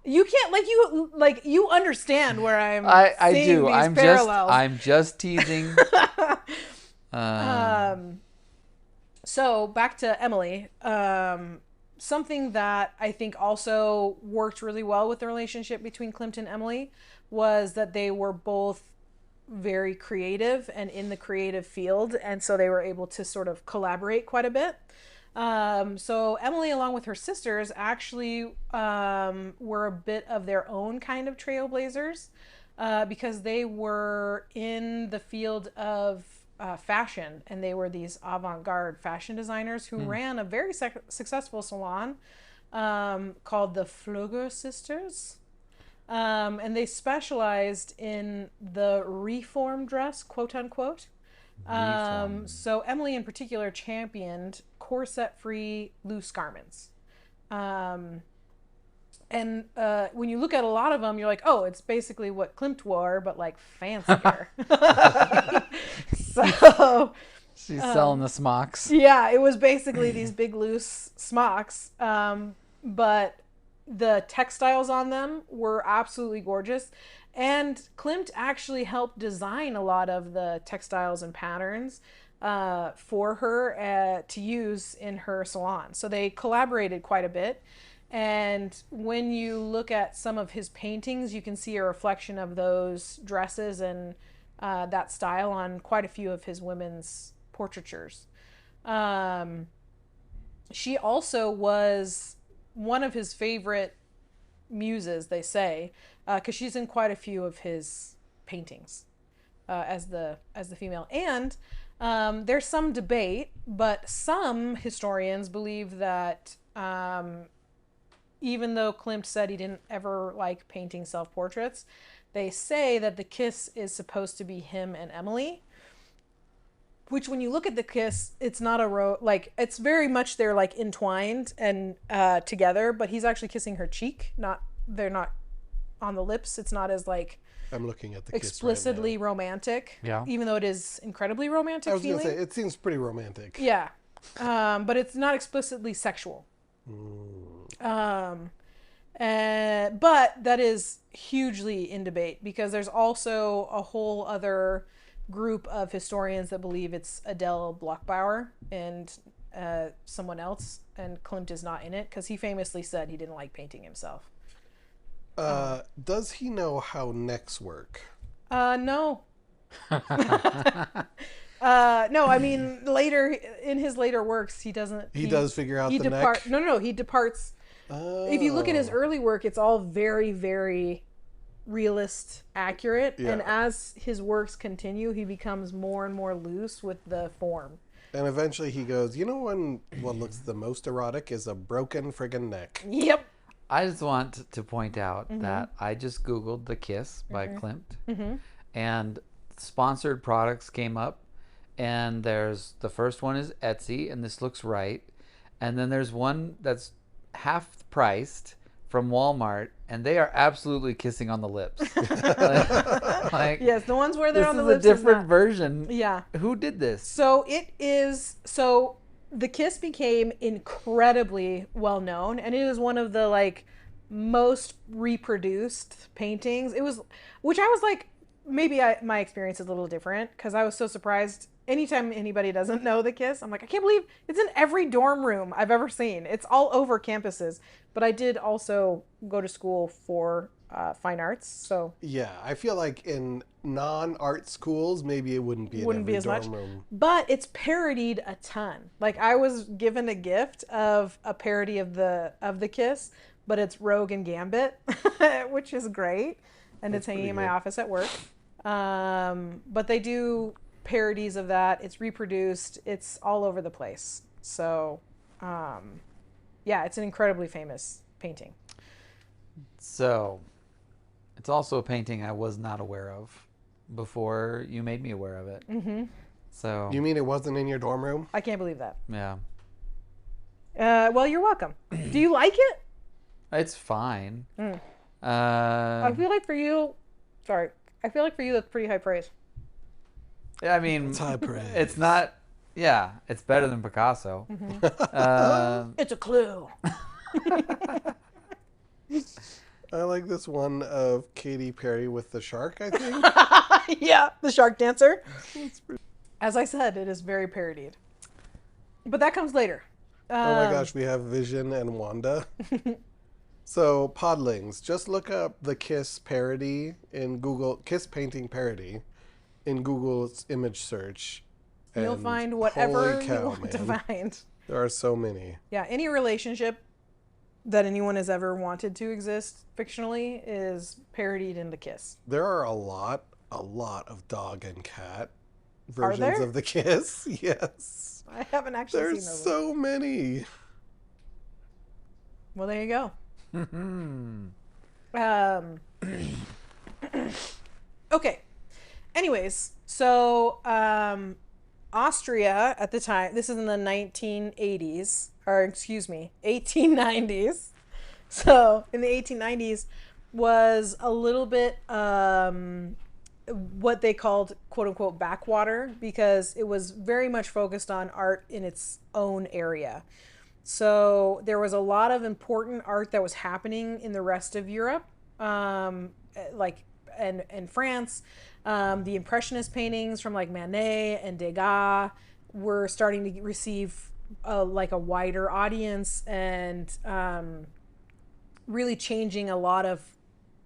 you can't you understand where I seeing do. these I'm parallels. I'm just teasing. So back to Emily. Something that I think also worked really well with the relationship between Klimt and Emily was that they were both very creative and in the creative field, and so they were able to sort of collaborate quite a bit. So Emily, along with her sisters, actually were a bit of their own kind of trailblazers, because they were in the field of fashion, and they were these avant-garde fashion designers who ran a very successful salon called the Flöger Sisters. And they specialized in the reform dress, quote unquote. So Emily in particular championed corset-free loose garments. And when you look at a lot of them, you're like, oh, it's basically what Klimt wore, but like fancier. So She's selling the smocks. yeah, it was basically these big loose smocks. But the textiles on them were absolutely gorgeous. And Klimt actually helped design a lot of the textiles and patterns for her to use in her salon. So they collaborated quite a bit. And when you look at some of his paintings, you can see a reflection of those dresses and that style on quite a few of his women's portraitures. She also was one of his favorite muses, they say, because she's in quite a few of his paintings as the female. And there's some debate, but some historians believe that even though Klimt said he didn't ever like painting self-portraits, they say that the kiss is supposed to be him and Emily. Which, when you look at the kiss, it's not it's very much they're like entwined and together, but he's actually kissing her cheek. They're not on the lips. It's not as like I'm looking at the explicitly kiss right romantic. Yeah. Even though it is incredibly romantic now. I was feeling. gonna say it seems pretty romantic. Yeah. But it's not explicitly sexual. But that is hugely in debate, because there's also a whole other group of historians that believe it's Adele Bloch-Bauer and someone else, and Klimt is not in it because he famously said he didn't like painting himself. Does he know how necks work? No. No, I mean, later in his later works, he doesn't. He does figure out the neck? No, he departs. If you look at his early work, it's all very, very realist, accurate. Yeah. And as his works continue, he becomes more and more loose with the form. And eventually he goes, you know when what looks the most erotic is a broken friggin' neck. Yep. I just want to point out that I just Googled The Kiss by Klimt, and sponsored products came up, and there's the first one is Etsy, and this looks right, and then there's one that's half priced from Walmart, and they are absolutely kissing on the lips. like Yes, the ones where they're on the this lips. is a different version. Yeah. Who did this? So the kiss became incredibly well known, and it is one of the like most reproduced paintings. It was, which I was like, maybe my experience is a little different, because I was so surprised. Anytime anybody doesn't know the kiss, I'm like, I can't believe it's in every dorm room I've ever seen. It's all over campuses. But I did also go to school for fine arts, so Yeah, I feel like in non-art schools, maybe it wouldn't be in every as much. dorm room. But it's parodied a ton. Like, I was given a gift of a parody of the kiss but it's Rogue and Gambit, which is great, and it's hanging in my office at work. But they do parodies of that. It's reproduced. It's all over the place. So, yeah, it's an incredibly famous painting. So, it's also a painting I was not aware of before you made me aware of it. Mm-hmm. So You mean it wasn't in your dorm room? I can't believe that. yeah, Well, you're welcome. Do you like it? it's fine. I feel like for you, that's pretty high praise. I mean, It's high praise. it's not. Yeah, it's better than Picasso. It's a clue. I like this one of Katy Perry with the shark, I think. Yeah, the shark dancer. As I said, it is very parodied. But that comes later. Oh my gosh, we have Vision and Wanda. So, Podlings, just look up the Kiss parody in Google, Kiss painting parody in Google's image search. You'll and find whatever holy cow, you want to man. find. There are so many. Yeah, any relationship that anyone has ever wanted to exist fictionally is parodied into Kiss. There are a lot of dog and cat Are versions there? of the Kiss. Yes. I haven't actually There's seen those. so many. Well, there you go. Okay. Anyways, so Austria at the time, this is in the 1980s, or excuse me, 1890s. So in the 1890s was a little bit what they called quote unquote backwater, because it was very much focused on art in its own area. So there was a lot of important art that was happening in the rest of Europe, like and France. The Impressionist paintings from like Manet and Degas were starting to receive like a wider audience, and really changing a lot of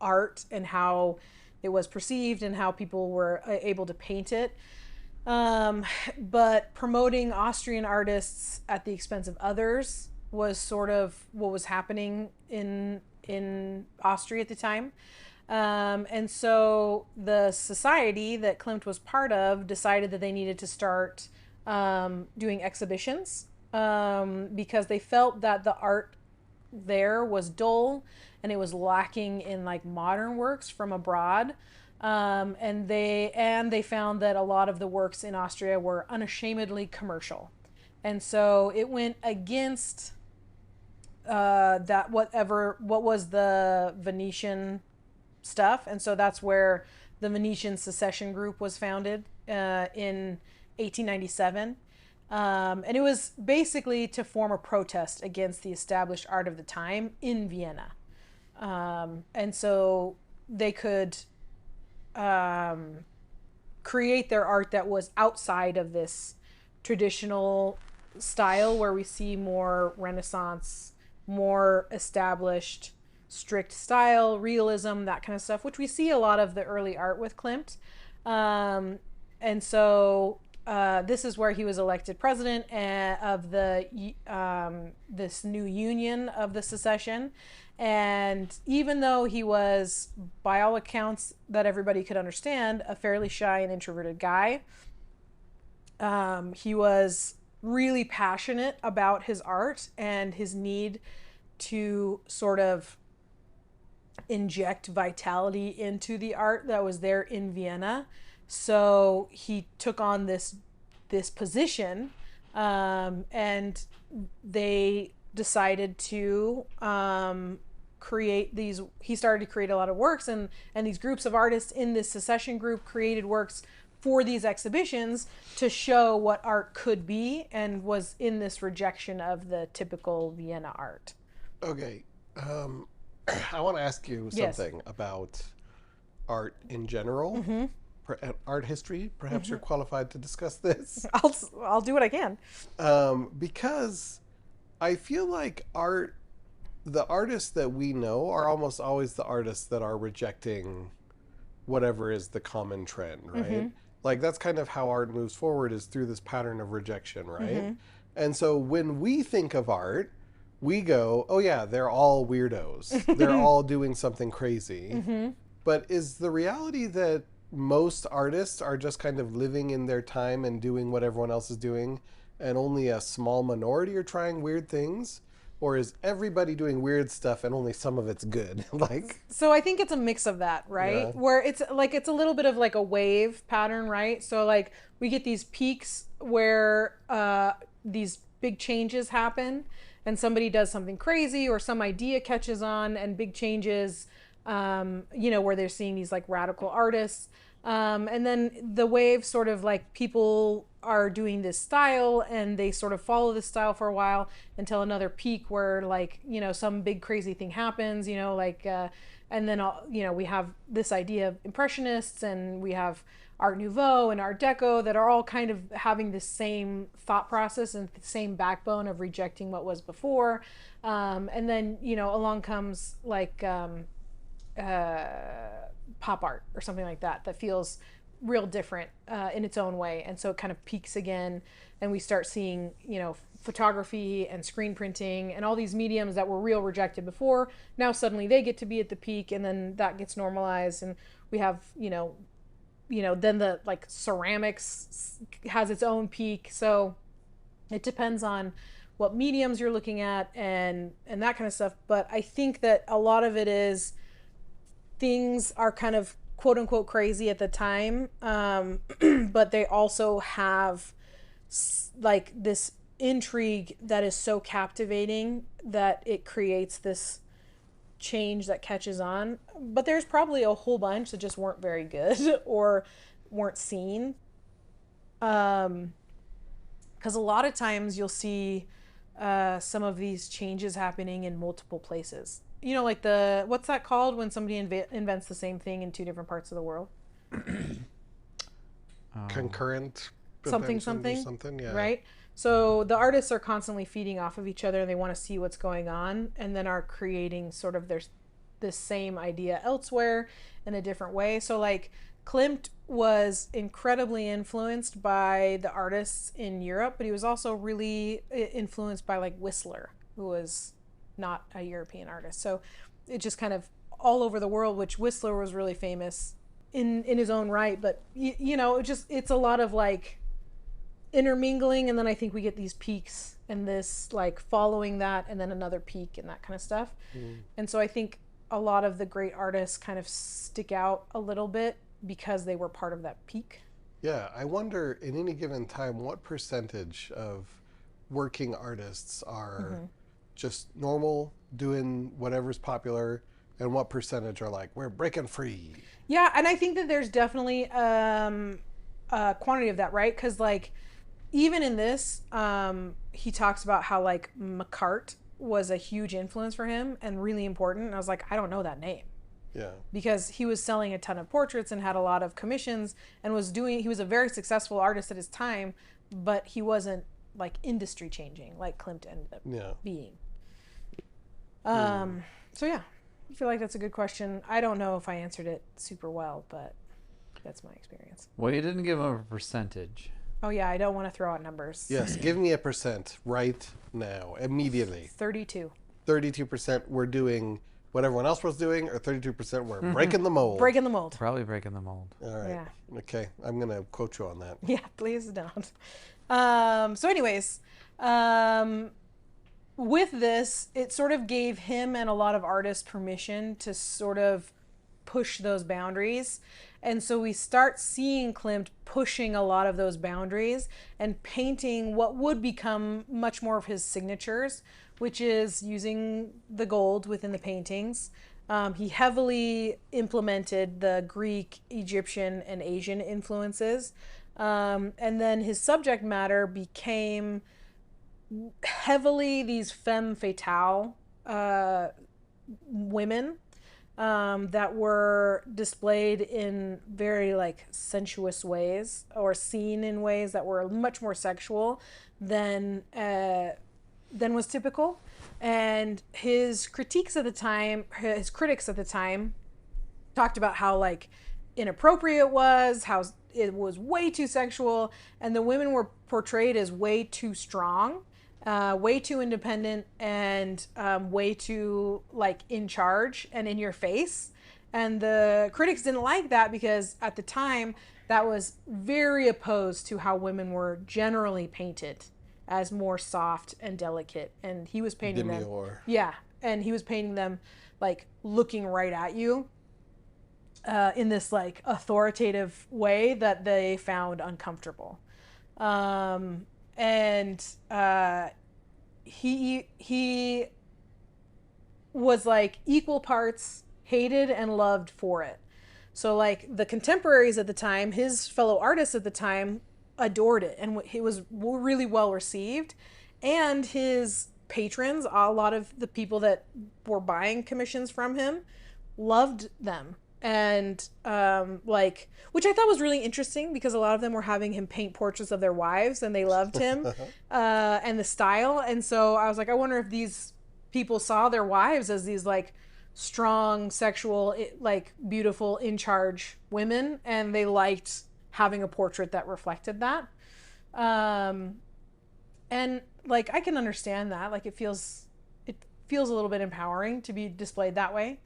art and how it was perceived and how people were able to paint it. But promoting Austrian artists at the expense of others was sort of what was happening in Austria at the time. And so the society that Klimt was part of decided that they needed to start doing exhibitions, because they felt that the art there was dull and it was lacking in like modern works from abroad. And they found that a lot of the works in Austria were unashamedly commercial, and so it went against what was the Venetian stuff, and so that's where the Venetian Secession Group was founded in 1897, and it was basically to form a protest against the established art of the time in Vienna, and so they could create their art that was outside of this traditional style where we see more Renaissance, more established, strict style, realism, that kind of stuff, which we see a lot of the early art with Klimt. And so this is where he was elected president of this new union of the secession. And even though he was, by all accounts that everybody could understand, a fairly shy and introverted guy, he was really passionate about his art and his need to sort of inject vitality into the art that was there in Vienna. So he took on this position, and they decided to create these. He started to create a lot of works, and these groups of artists in this secession group created works for these exhibitions to show what art could be, and was in this rejection of the typical Vienna art. Okay. I want to ask you something about art in general. Art history. Perhaps you're qualified to discuss this. I'll do what I can. Because I feel like the artists that we know are almost always the artists that are rejecting whatever is the common trend, right? Like that's kind of how art moves forward, is through this pattern of rejection, right? And so when we think of art, we go, oh yeah, they're all weirdos. They're all doing something crazy. But is the reality that most artists are just kind of living in their time and doing what everyone else is doing, and only a small minority are trying weird things? Or is everybody doing weird stuff and only some of it's good? Like, So I think it's a mix of that, right? Yeah. Where it's a little bit of like a wave pattern, right? So like we get these peaks where these big changes happen and somebody does something crazy or some idea catches on and big changes, where they're seeing these like radical artists. And then the wave sort of like people are doing this style and they sort of follow this style for a while until another peak where like, some big crazy thing happens, and then, we have this idea of impressionists and we have Art Nouveau and Art Deco that are all kind of having the same thought process and the same backbone of rejecting what was before. And then, along comes like, pop art or something like that feels real different in its own way, and so it kind of peaks again and we start seeing photography and screen printing and all these mediums that were real rejected before, now suddenly they get to be at the peak, and then that gets normalized, and we have then the like ceramics has its own peak. So it depends on what mediums you're looking at and that kind of stuff. But I think that a lot of it is things are kind of quote unquote crazy at the time, but they also have like this intrigue that is so captivating that it creates this change that catches on. But there's probably a whole bunch that just weren't very good or weren't seen, because a lot of times you'll see some of these changes happening in multiple places. Like what's that called when somebody invents the same thing in two different parts of the world? concurrent Something, inventions or something, yeah. right? So the artists are constantly feeding off of each other and they want to see what's going on, and then are creating sort of this same idea elsewhere in a different way. So like Klimt was incredibly influenced by the artists in Europe, but he was also really influenced by like Whistler, who was not a European artist. So it just kind of all over the world, which Whistler was really famous in his own right. But it's a lot of like intermingling, and then I think we get these peaks and this like following that and then another peak and that kind of stuff. And so I think a lot of the great artists kind of stick out a little bit because they were part of that peak. Yeah, I wonder in any given time what percentage of working artists are just normal, doing whatever's popular, and what percentage are like, we're breaking free. Yeah, and I think that there's definitely a quantity of that, right? Because like even in this, he talks about how like McCart was a huge influence for him and really important. And I was like, I don't know that name. Yeah. Because he was selling a ton of portraits and had a lot of commissions and he was a very successful artist at his time, but he wasn't like industry changing like Klimt ended up being. So yeah, I feel like that's a good question. I don't know if I answered it super well, but that's my experience. Well, you didn't give him a percentage. Oh yeah, I don't want to throw out numbers. Yes, give me a percent right now, immediately. 32. 32% we're doing what everyone else was doing, or 32% we're breaking the mold? Breaking the mold. Probably breaking the mold. All right. Yeah. Okay, I'm going to quote you on that. Yeah, please don't. So anyways, with this, it sort of gave him and a lot of artists permission to sort of push those boundaries. And so we start seeing Klimt pushing a lot of those boundaries and painting what would become much more of his signatures, which is using the gold within the paintings. He heavily implemented the Greek, Egyptian, and Asian influences. And then his subject matter became heavily these femme fatale women that were displayed in very like sensuous ways, or seen in ways that were much more sexual than was typical. And his critics at the time talked about how like inappropriate it was, how it was way too sexual, and the women were portrayed as way too strong. way too independent, and way too like in charge and in your face. And the critics didn't like that because at the time that was very opposed to how women were generally painted, as more soft and delicate. And he was painting Demure. them, yeah, and he was painting them like looking right at you, in this like authoritative way that they found uncomfortable. And he was like equal parts hated and loved for it. So like the contemporaries at the time, his fellow artists at the time, adored it, and it was really well received. And his patrons, a lot of the people that were buying commissions from him, loved them. And like, which I thought was really interesting, because a lot of them were having him paint portraits of their wives, and they loved him and the style. And so I was like, I wonder if these people saw their wives as these like strong, sexual, like beautiful, in charge women, and they liked having a portrait that reflected that. And like, I can understand that. Like, it feels a little bit empowering to be displayed that way.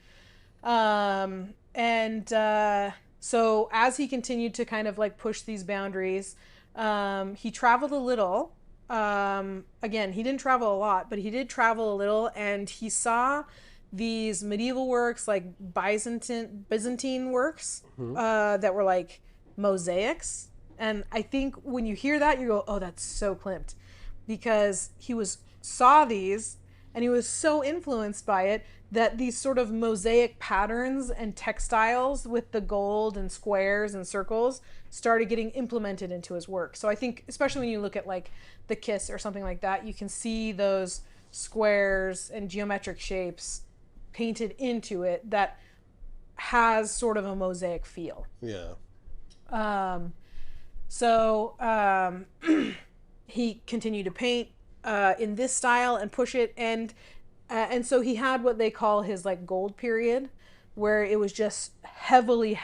So as he continued to kind of like push these boundaries, he traveled a little. Again, he didn't travel a lot, but he did travel a little, and he saw these medieval works, like Byzantine works, that were like mosaics. And I think when you hear that, you go, oh, that's so Klimt, because saw these, and he was so influenced by it that these sort of mosaic patterns and textiles with the gold and squares and circles started getting implemented into his work. So I think, especially when you look at like The Kiss or something like that, you can see those squares and geometric shapes painted into it that has sort of a mosaic feel. Yeah. He continued to paint in this style and push it, and so he had what they call his like gold period, where it was just heavily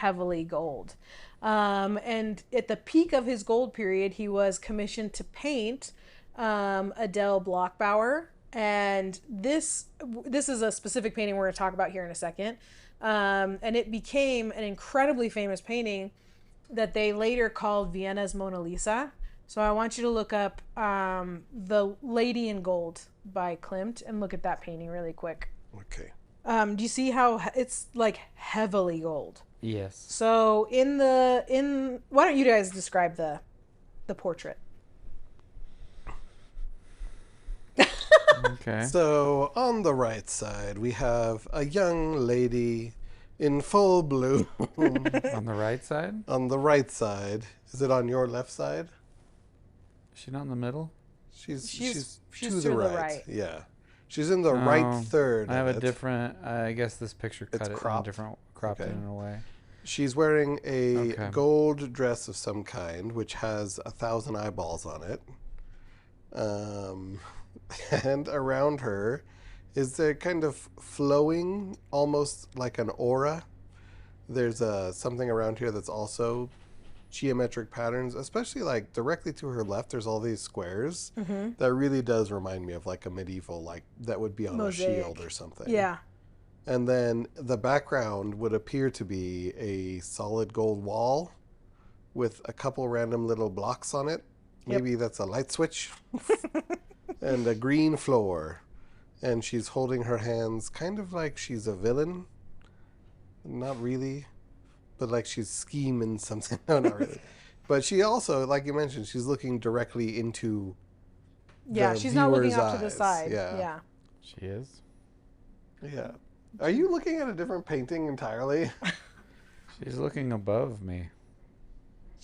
gold. And at the peak of his gold period, he was commissioned to paint Adele Bloch-Bauer. And this is a specific painting we're going to talk about here in a second. And it became an incredibly famous painting that they later called Vienna's Mona Lisa. So I want you to look up The Lady in Gold by Klimt and look at that painting really quick. Okay. Do you see how it's like heavily gold? Yes. So why don't you guys describe the portrait? Okay. So on the right side, we have a young lady in full bloom. On the right side? On the right side. Is it on your left side? Is she not in the middle? She's to the the right. right. Yeah. She's in the right third. I have of a it. different. I guess this picture cut It's it cropped. in a different, cropped Okay. it in a way. She's wearing a Okay. gold dress of some kind, which has 1,000 eyeballs on it. And around her is a kind of flowing, almost like an aura. There's something around here that's also geometric patterns, especially like directly to her left. There's all these squares. Mm-hmm. That really does remind me of like a medieval, like that would be on Mosaic. a shield or something. Yeah. And then the background would appear to be a solid gold wall with a couple random little blocks on it. Yep. Maybe that's a light switch. And a green floor. And she's holding her hands kind of like she's a villain. Not really. But like she's scheming something. No, not really. But she also, like you mentioned, she's looking directly into She's not looking viewer's off to the eyes. side. Yeah. Yeah. She is. Yeah. Are you looking at a different painting entirely? She's looking above me.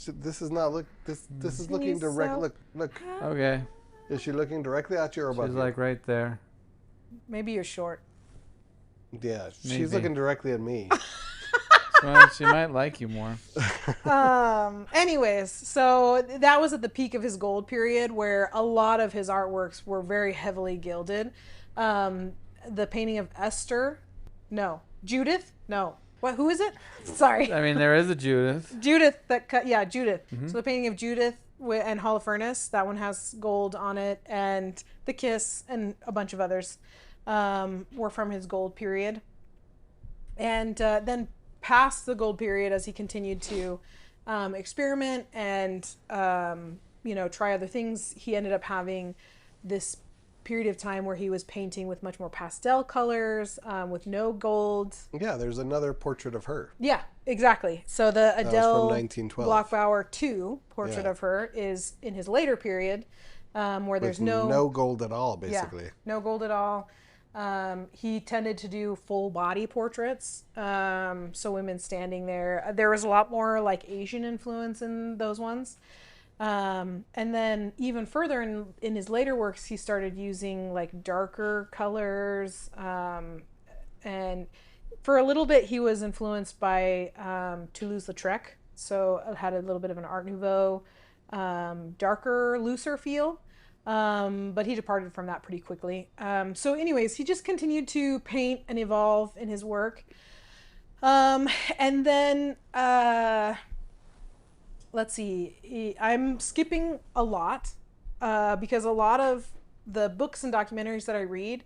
This is not this is looking so direct. Look. Okay. Is she looking directly at you or above She's you? like right there. Maybe you're short. Yeah, Maybe. she's looking directly at me. Well, she might like you more. Anyways, so that was at the peak of his gold period, where a lot of his artworks were very heavily gilded. The painting of Judith. No. What? Who is it? Sorry. I mean, there is a Judith. Judith. Judith. Mm-hmm. So the painting of Judith and Holofernes. That one has gold on it, and The Kiss and a bunch of others were from his gold period. And then past the gold period, as he continued to experiment and try other things, he ended up having this period of time where he was painting with much more pastel colors, with no gold. Yeah, there's another portrait of her. Yeah, exactly. So the That was Adele from 1912. Bloch-Bauer 2 portrait of her is in his later period, where there's With no no gold at all, basically. Yeah, no gold at all. He tended to do full body portraits, so women standing there. There was a lot more like Asian influence in those ones. And then even further in his later works, he started using like darker colors. And for a little bit, he was influenced by Toulouse-Lautrec. So it had a little bit of an Art Nouveau, darker, looser feel. But he departed from that pretty quickly. So anyways, he just continued to paint and evolve in his work. And then... let's see, I'm skipping a lot because a lot of the books and documentaries that I read,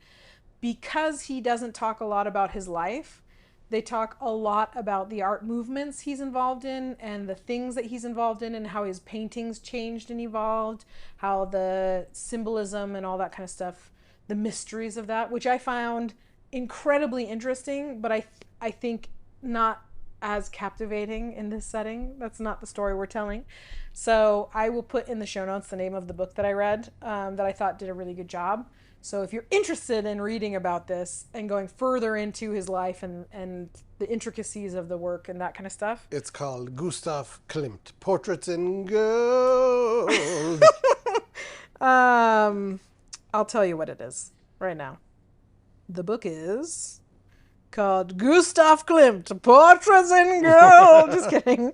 because he doesn't talk a lot about his life, they talk a lot about the art movements he's involved in and the things that he's involved in and how his paintings changed and evolved, how the symbolism and all that kind of stuff, the mysteries of that, which I found incredibly interesting, but I think not as captivating in this setting. That's not the story we're telling. So I will put in the show notes the name of the book that I read that I thought did a really good job. So if you're interested in reading about this and going further into his life and the intricacies of the work and that kind of stuff. It's called Gustav Klimt, Portraits in Gold. I'll tell you what it is right now. The book is called Gustav Klimt, Portraits in Gold. Just kidding.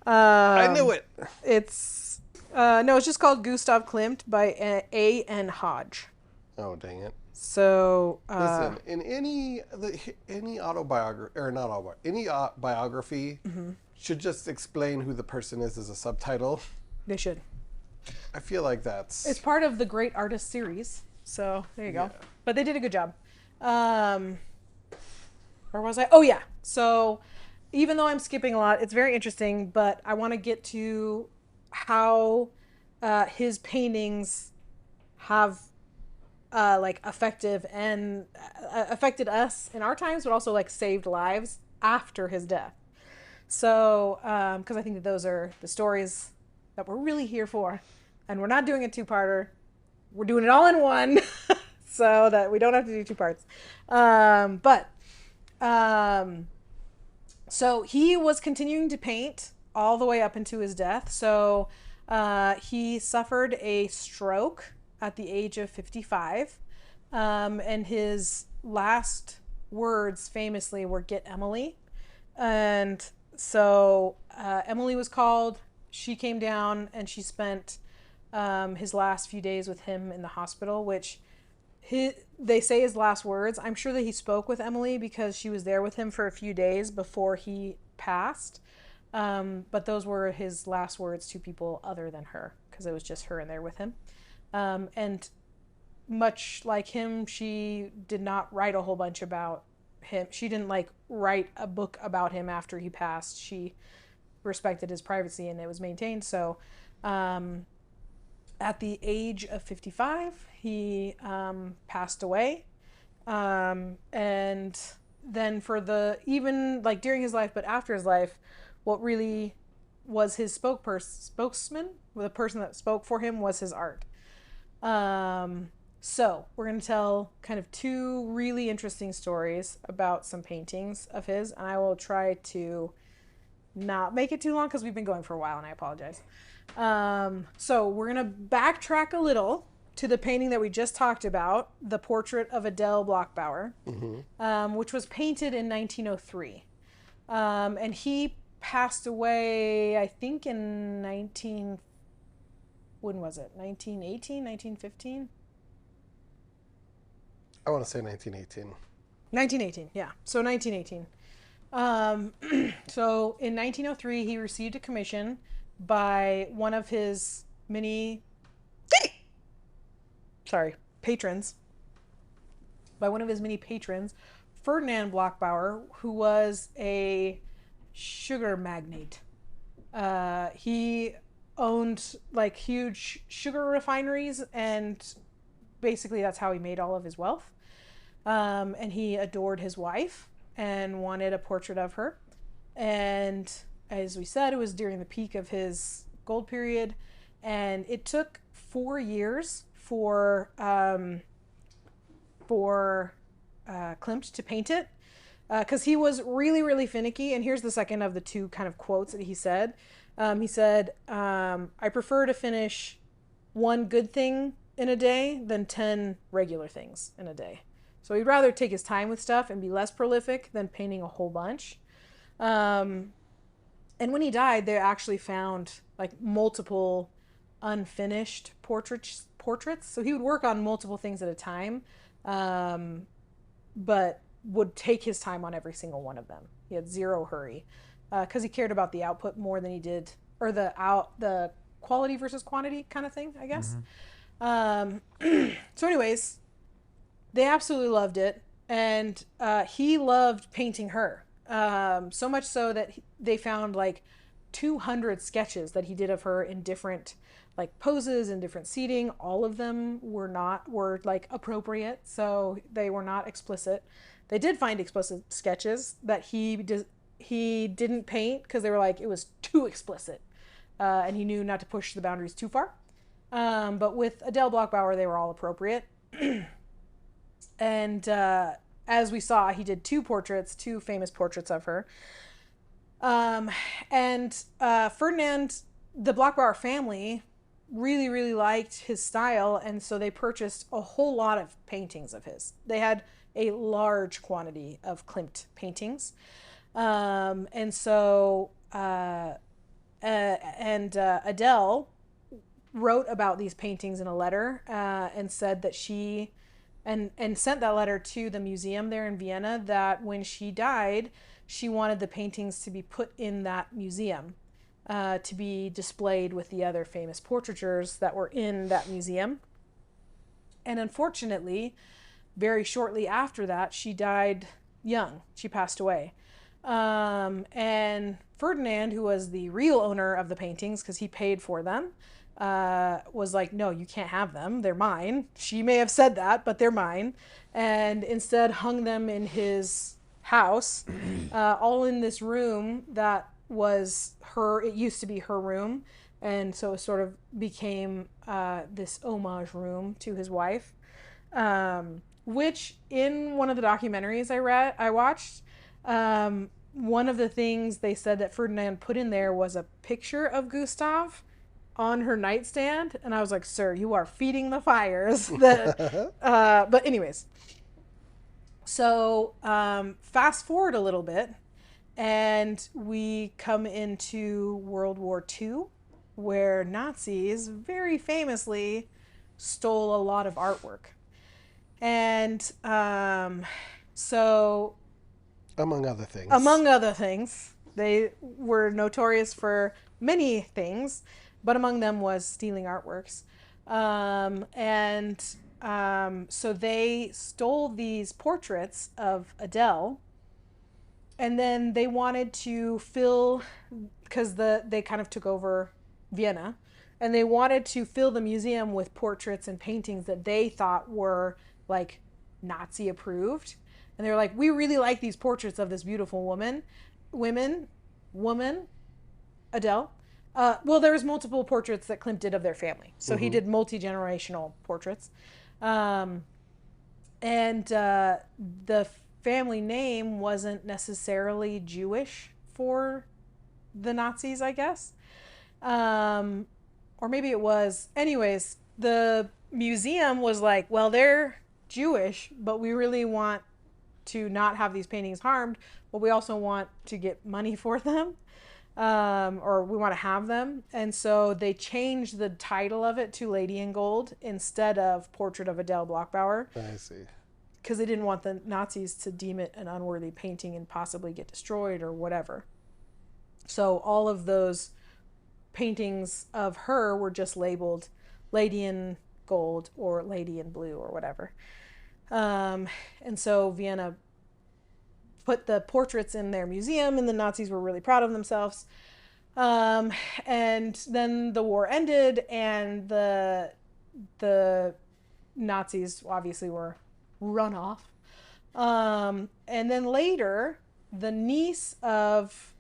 I knew it. It's no, it's just called Gustav Klimt by aaand. Oh, dang it. So listen, in any autobiography, or not autobiography, any biography should just explain who the person is as a subtitle. They should. I feel like it's part of the Great Artist series. So there you go. Yeah. But they did a good job. Where was I? Oh yeah. So even though I'm skipping a lot, it's very interesting, but I want to get to how his paintings have like affected us in our times, but also like saved lives after his death. So because I think that those are the stories that we're really here for, and we're not doing a two-parter. We're doing it all in one so that we don't have to do two parts. So he was continuing to paint all the way up into his death. So he suffered a stroke at the age of 55. And his last words famously were, "Get Emily." And so Emily was called. She came down and she spent his last few days with him in the hospital, which they say his last words. I'm sure that he spoke with Emily because she was there with him for a few days before he passed. But those were his last words to people other than her, because it was just her in there with him. And much like him, she did not write a whole bunch about him. She didn't like write a book about him after he passed. She respected his privacy and it was maintained. So at the age of 55, he passed away. And then even like during his life, but after his life, what really was his spokesman, the person that spoke for him, was his art. So we're going to tell kind of two really interesting stories about some paintings of his, and I will try to not make it too long because we've been going for a while and I apologize. So we're going to backtrack a little to the painting that we just talked about, the portrait of Adele Bloch-Bauer, which was painted in 1903. And he passed away, I think in 1918, 1915? I want to say 1918. 1918, yeah. So 1918. So in 1903, he received a commission by one of his many patrons, Ferdinand Bloch-Bauer, who was a sugar magnate. He owned like huge sugar refineries, and basically that's how he made all of his wealth. And he adored his wife and wanted a portrait of her. And as we said, it was during the peak of his gold period, and it took 4 years for Klimt to paint it, because he was really, really finicky. And here's the second of the two kind of quotes that he said. He said, I prefer to finish one good thing in a day than 10 regular things in a day. So he'd rather take his time with stuff and be less prolific than painting a whole bunch. And when he died, they actually found like multiple unfinished portraits. So he would work on multiple things at a time, but would take his time on every single one of them. He had zero hurry, because he cared about the output more than he did, or the quality versus quantity kind of thing, I guess. So anyways, they absolutely loved it, and he loved painting her. So much so that they found like 200 sketches that he did of her in different like poses and different seating. All of them were like appropriate, so they were not explicit. They did find explicit sketches that he didn't paint because they were like, it was too explicit, and he knew not to push the boundaries too far. But with Adele Bloch-Bauer, they were all appropriate. And as we saw, he did two famous portraits of her. And Ferdinand, the Bloch-Bauer family, really, really liked his style, and so they purchased a whole lot of paintings of his. They had a large quantity of Klimt paintings. And so Adele wrote about these paintings in a letter, and said that she and sent that letter to the museum there in Vienna, that when she died, she wanted the paintings to be put in that museum, to be displayed with the other famous portraitures that were in that museum. And unfortunately, very shortly after that, she died young. She passed away. And Ferdinand, who was the real owner of the paintings because he paid for them, was like, no, you can't have them. They're mine. She may have said that, but they're mine. And instead hung them in his house, all in this room that was it used to be her room. And so it sort of became this homage room to his wife, which in one of the documentaries I watched, one of the things they said that Ferdinand put in there was a picture of Gustav on her nightstand, and I was like, sir, you are feeding the fires. But anyways, so fast forward a little bit, and we come into World War II, where Nazis very famously stole a lot of artwork. And so among other things, they were notorious for many things, but among them was stealing artworks. So they stole these portraits of Adele, and then they wanted to fill, because they kind of took over Vienna, and they wanted to fill the museum with portraits and paintings that they thought were like Nazi approved. And they were like, we really like these portraits of this beautiful woman, Adele. Well, there was multiple portraits that Klimt did of their family. So he did multi-generational portraits. And the family name wasn't necessarily Jewish for the Nazis, I guess. Or maybe it was. Anyways, the museum was like, well, they're Jewish, but we really want to not have these paintings harmed, but we also want to get money for them, or we want to have them. And so they changed the title of it to Lady in Gold instead of Portrait of Adele Bloch-Bauer. I see. Because they didn't want the Nazis to deem it an unworthy painting and possibly get destroyed or whatever. So all of those paintings of her were just labeled Lady in Gold or Lady in Blue or whatever. And so Vienna put the portraits in their museum, and the Nazis were really proud of themselves. And then the war ended, and the Nazis obviously were run off. And then later, the niece of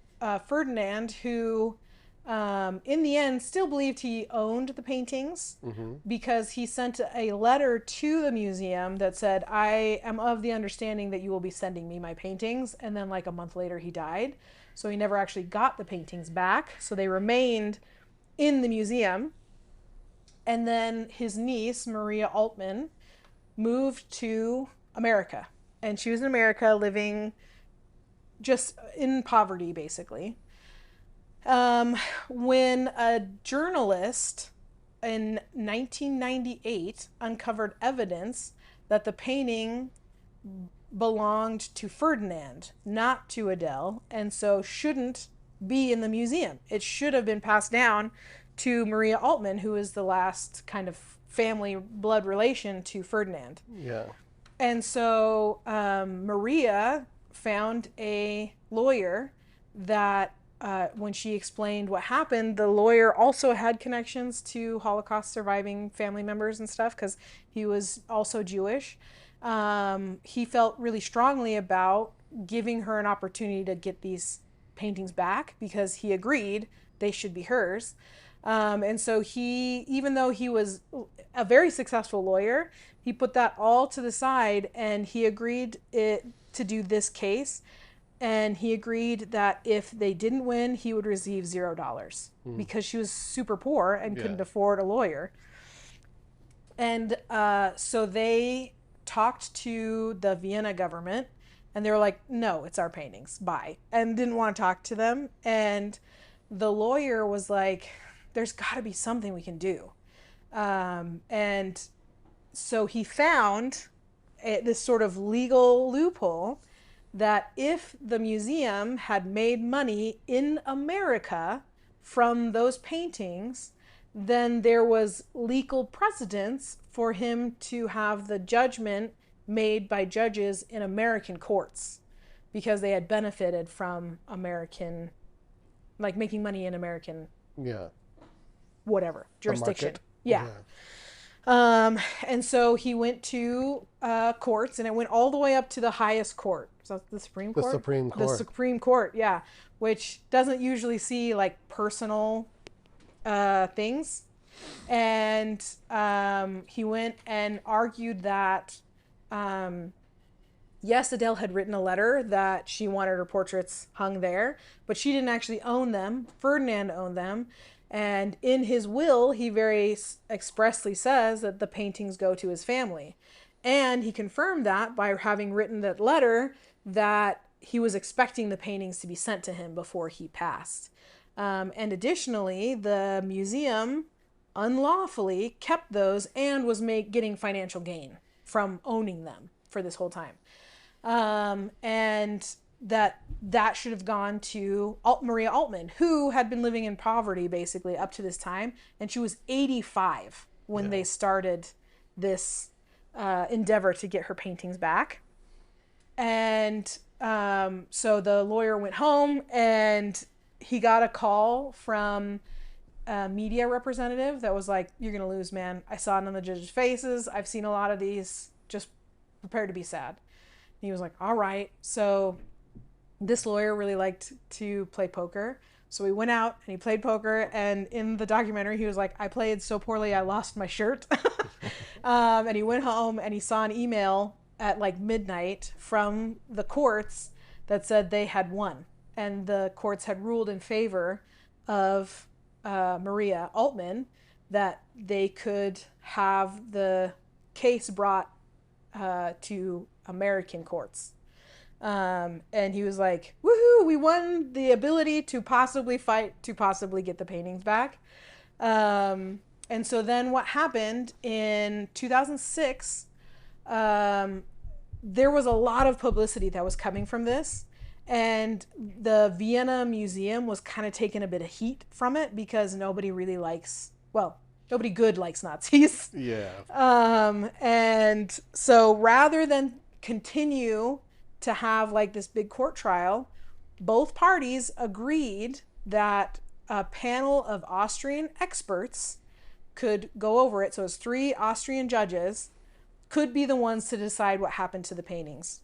Ferdinand, who in the end still believed he owned the paintings, because he sent a letter to the museum that said, I am of the understanding that you will be sending me my paintings. And then like a month later he died, so he never actually got the paintings back, so they remained in the museum. And then his niece, Maria Altmann, moved to America, and she was in America living just in poverty basically. When a journalist in 1998 uncovered evidence that the painting belonged to Ferdinand, not to Adele, and so shouldn't be in the museum. It should have been passed down to Maria Altmann, who is the last kind of family blood relation to Ferdinand. Yeah. And so Maria found a lawyer that when she explained what happened, the lawyer also had connections to Holocaust surviving family members and stuff, because he was also Jewish. He felt really strongly about giving her an opportunity to get these paintings back, because he agreed they should be hers. And so he, even though he was a very successful lawyer, he put that all to the side, and he agreed to do this case. And he agreed that if they didn't win, he would receive $0, because she was super poor and couldn't afford a lawyer. And so they talked to the Vienna government, and they were like, no, it's our paintings, bye. And didn't want to talk to them. And the lawyer was like, there's got to be something we can do. And so he found this sort of legal loophole that if the museum had made money in America from those paintings, then there was legal precedence for him to have the judgment made by judges in American courts, because they had benefited from American, like making money in American, whatever, jurisdiction. Yeah. And so he went to courts, and it went all the way up to the highest court. So the Supreme Court? The Supreme Court. The Supreme Court, yeah. Which doesn't usually see like personal things. And he went and argued that, yes, Adele had written a letter that she wanted her portraits hung there, but she didn't actually own them. Ferdinand owned them. And in his will, he very expressly says that the paintings go to his family. And he confirmed that by having written that letter that he was expecting the paintings to be sent to him before he passed. And additionally, the museum unlawfully kept those and was getting financial gain from owning them for this whole time. And that should have gone to Maria Altmann, who had been living in poverty basically up to this time, and she was 85 when they started this endeavor to get her paintings back. And so the lawyer went home, and he got a call from a media representative that was like, you're gonna lose, man. I saw it on the judges' faces. I've seen a lot of these. Just prepare to be sad. And he was like, all right. So this lawyer really liked to play poker. So he went out and he played poker. And in the documentary, he was like, I played so poorly, I lost my shirt. And he went home and he saw an email at like midnight from the courts that said they had won. And the courts had ruled in favor of Maria Altmann, that they could have the case brought to American courts. And he was like, woohoo, we won the ability to possibly fight to possibly get the paintings back. And so then what happened in 2006, there was a lot of publicity that was coming from this. And the Vienna Museum was kind of taking a bit of heat from it because nobody really likes, well, nobody good likes Nazis. Yeah. And so rather than continue to have like this big court trial, both parties agreed that a panel of Austrian experts could go over it. So it's 3 Austrian judges could be the ones to decide what happened to the paintings.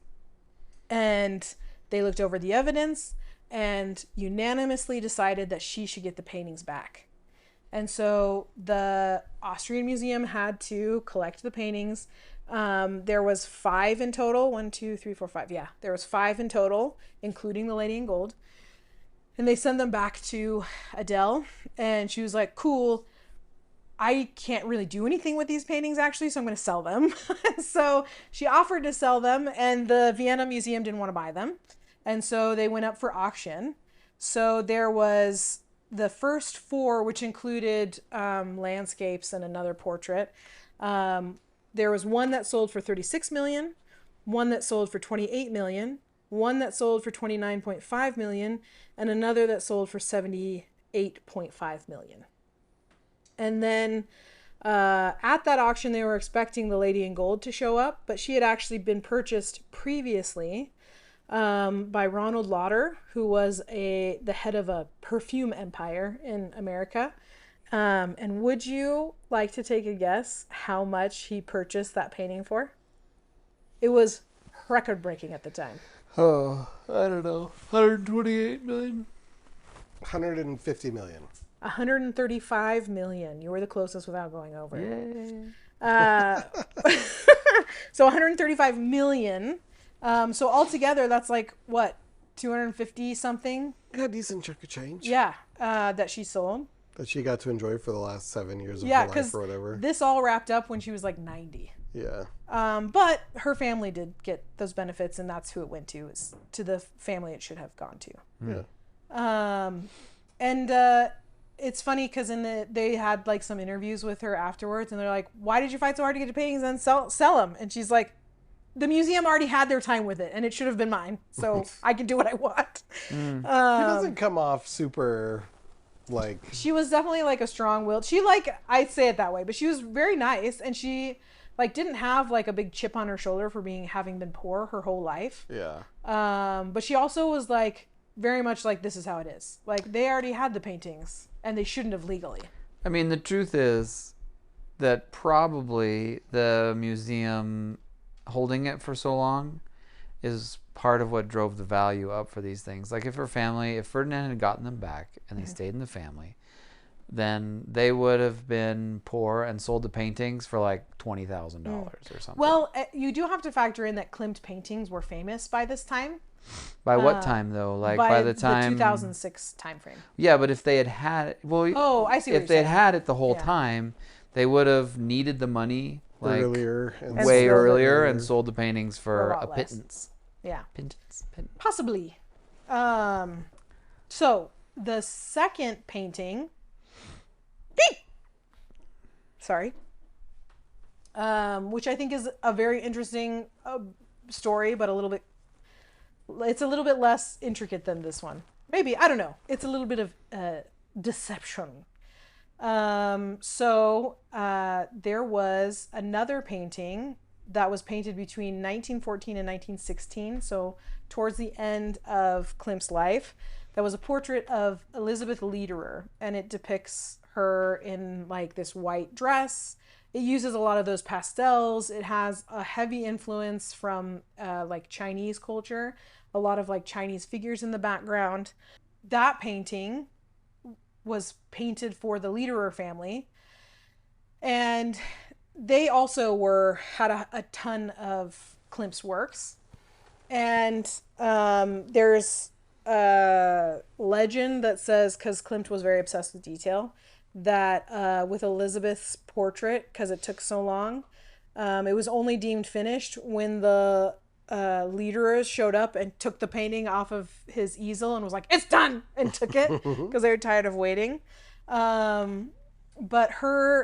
And they looked over the evidence and unanimously decided that she should get the paintings back. And so the Austrian Museum had to collect the paintings. There was 5 in total. 1, 2, 3, 4, 5. Yeah, there was 5 in total, including the lady in gold. And they sent them back to Adele. And she was like, cool, I can't really do anything with these paintings actually, so I'm going to sell them. So she offered to sell them, and the Vienna Museum didn't want to buy them. And so they went up for auction. So there was the first 4, which included landscapes and another portrait. There was one that sold for 36 million, one that sold for 28 million, one that sold for 29.5 million, and another that sold for 78.5 million. And then at that auction, they were expecting the lady in gold to show up, but she had actually been purchased previously by Ronald Lauder, who was the head of a perfume empire in America. And would you like to take a guess how much he purchased that painting for? It was record-breaking at the time. Oh, I don't know. 128 million? 150 million. 135 million. You were the closest without going over. Yay. So 135 million. So altogether, that's like, what, 250 something? Yeah, decent chunk of change. Yeah, that she sold. That she got to enjoy for the last 7 years of Yeah, her life because or whatever. this all wrapped up when she was like 90. Yeah. But her family did get those benefits, and that's who it went to, is to the family it should have gone to. Yeah. And it's funny because they had like some interviews with her afterwards, and they're like, "Why did you fight so hard to get the paintings and sell them?" And she's like, "The museum already had their time with it, and it should have been mine, so I can do what I want." She doesn't come off super, like... She was definitely like a strong-willed. She I'd say it that way, but she was very nice, and she like didn't have like a big chip on her shoulder for having been poor her whole life. Yeah. But she also was like very much like, this is how it is. Like, they already had the paintings, and they shouldn't have legally. I mean, the truth is that probably the museum holding it for so long is part of what drove the value up for these things. Like, if Ferdinand had gotten them back and they stayed in the family, then they would have been poor and sold the paintings for like $20,000 or something. Well, you do have to factor in that Klimt paintings were famous by this time. By what time though? Like by the time 2006 time frame. Yeah, but if they had oh, I see. What if they had it the whole time, they would have needed the money like earlier and way earlier and sold the paintings for a pittance. Yeah, pittance. Possibly. So the second painting. Sorry. Which I think is a very interesting story, but it's a little bit less intricate than this one. Maybe, I don't know. It's a little bit of deception. So there was another painting that was painted between 1914 and 1916, so towards the end of Klimt's life. That was a portrait of Elizabeth Lederer, and it depicts her in like this white dress. It uses a lot of those pastels. It has a heavy influence from like Chinese culture, a lot of like Chinese figures in the background. That painting was painted for the Lederer family, and they also had a ton of Klimt's works. And there's a legend that says, because Klimt was very obsessed with detail, that with Elizabeth's portrait, because it took so long, it was only deemed finished when the Lederers showed up and took the painting off of his easel and was like, "It's done," and took it because they were tired of waiting. But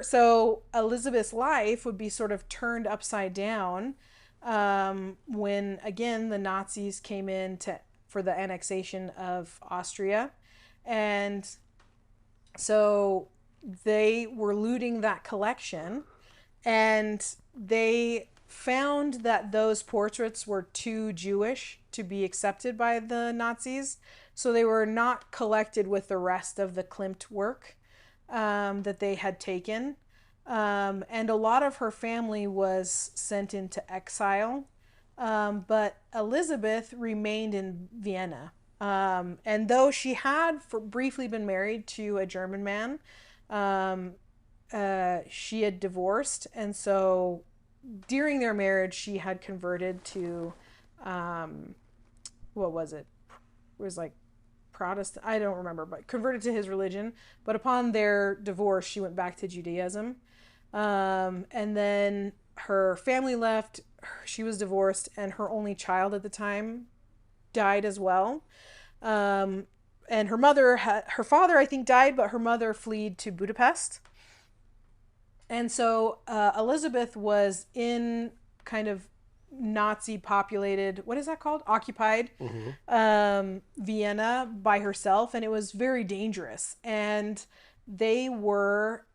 so Elizabeth's life would be sort of turned upside down when, again, the Nazis came in to for the annexation of Austria. And so they were looting that collection, and they found that those portraits were too Jewish to be accepted by the Nazis. So they were not collected with the rest of the Klimt work that they had taken. And a lot of her family was sent into exile. But Elizabeth remained in Vienna. And though she had briefly been married to a German man, she had divorced. And so during their marriage, she had converted to, what was it? It was like Protestant, I don't remember, but converted to his religion. But upon their divorce, she went back to Judaism. And then her family left, she was divorced, and her only child at the time died as well. And her father, I think, died, but her mother fled to Budapest. And so Elizabeth was in kind of Nazi populated, what is that called? Occupied Vienna by herself, and it was very dangerous. And they were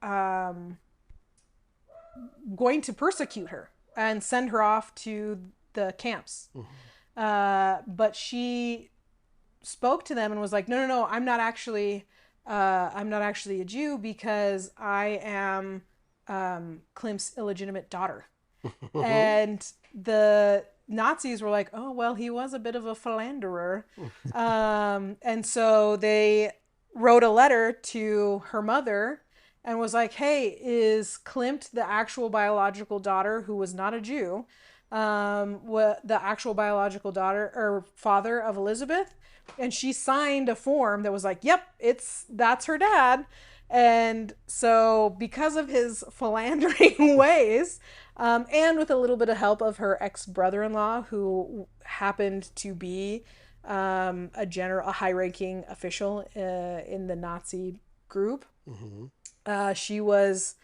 going to persecute her and send her off to the camps. But she spoke to them and was like, no, I'm not actually a Jew, because I am Klimt's illegitimate daughter. And the Nazis were like, oh, well, he was a bit of a philanderer. And so they wrote a letter to her mother and was like, hey, is Klimt the actual biological daughter, who was not a Jew, the actual biological daughter or father of Elizabeth? And she signed a form that was like, yep, that's her dad. And so because of his philandering ways, and with a little bit of help of her ex-brother-in-law, who happened to be a high-ranking official in the Nazi group, she was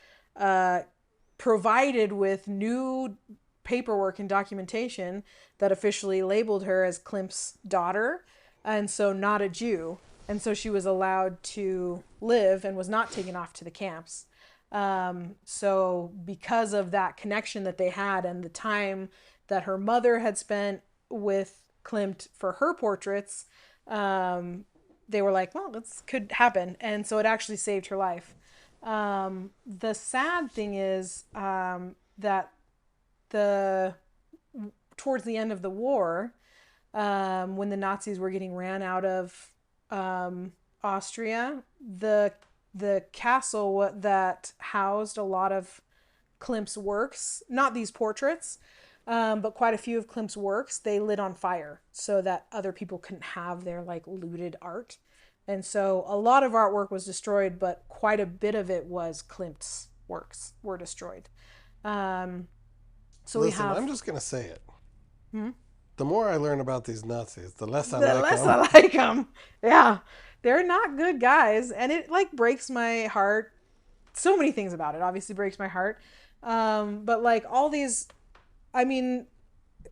provided with new paperwork and documentation that officially labeled her as Klimt's daughter, and so not a Jew. And so she was allowed to live and was not taken off to the camps. So because of that connection that they had, and the time that her mother had spent with Klimt for her portraits, they were like, well, this could happen. And so it actually saved her life. The sad thing is that towards the end of the war, when the Nazis were getting ran out of Austria, the castle that housed a lot of Klimt's works, not these portraits, but quite a few of Klimt's works, they lit on fire so that other people couldn't have their like looted art. And so a lot of artwork was destroyed, but quite a bit of it was Klimt's works were destroyed. So Listen, we have. I'm just gonna say it. The more I learn about these Nazis, the less I The like less them. I like them. Yeah, they're not good guys, and it like breaks my heart. So many things about it obviously breaks my heart. But like all these, I mean,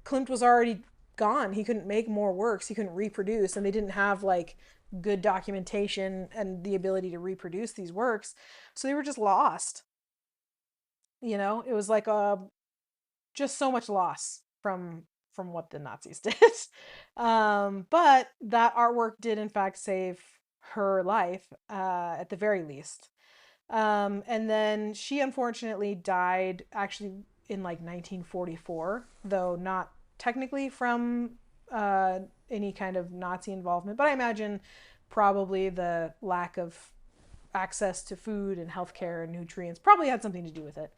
Klimt was already gone. He couldn't make more works. He couldn't reproduce, and they didn't have like good documentation and the ability to reproduce these works. So they were just lost. You know, it was like just so much loss from what the Nazis did. But that artwork did in fact save her life, at the very least. And then she unfortunately died actually in like 1944, though not technically from any kind of Nazi involvement, but I imagine probably the lack of access to food and healthcare and nutrients probably had something to do with it.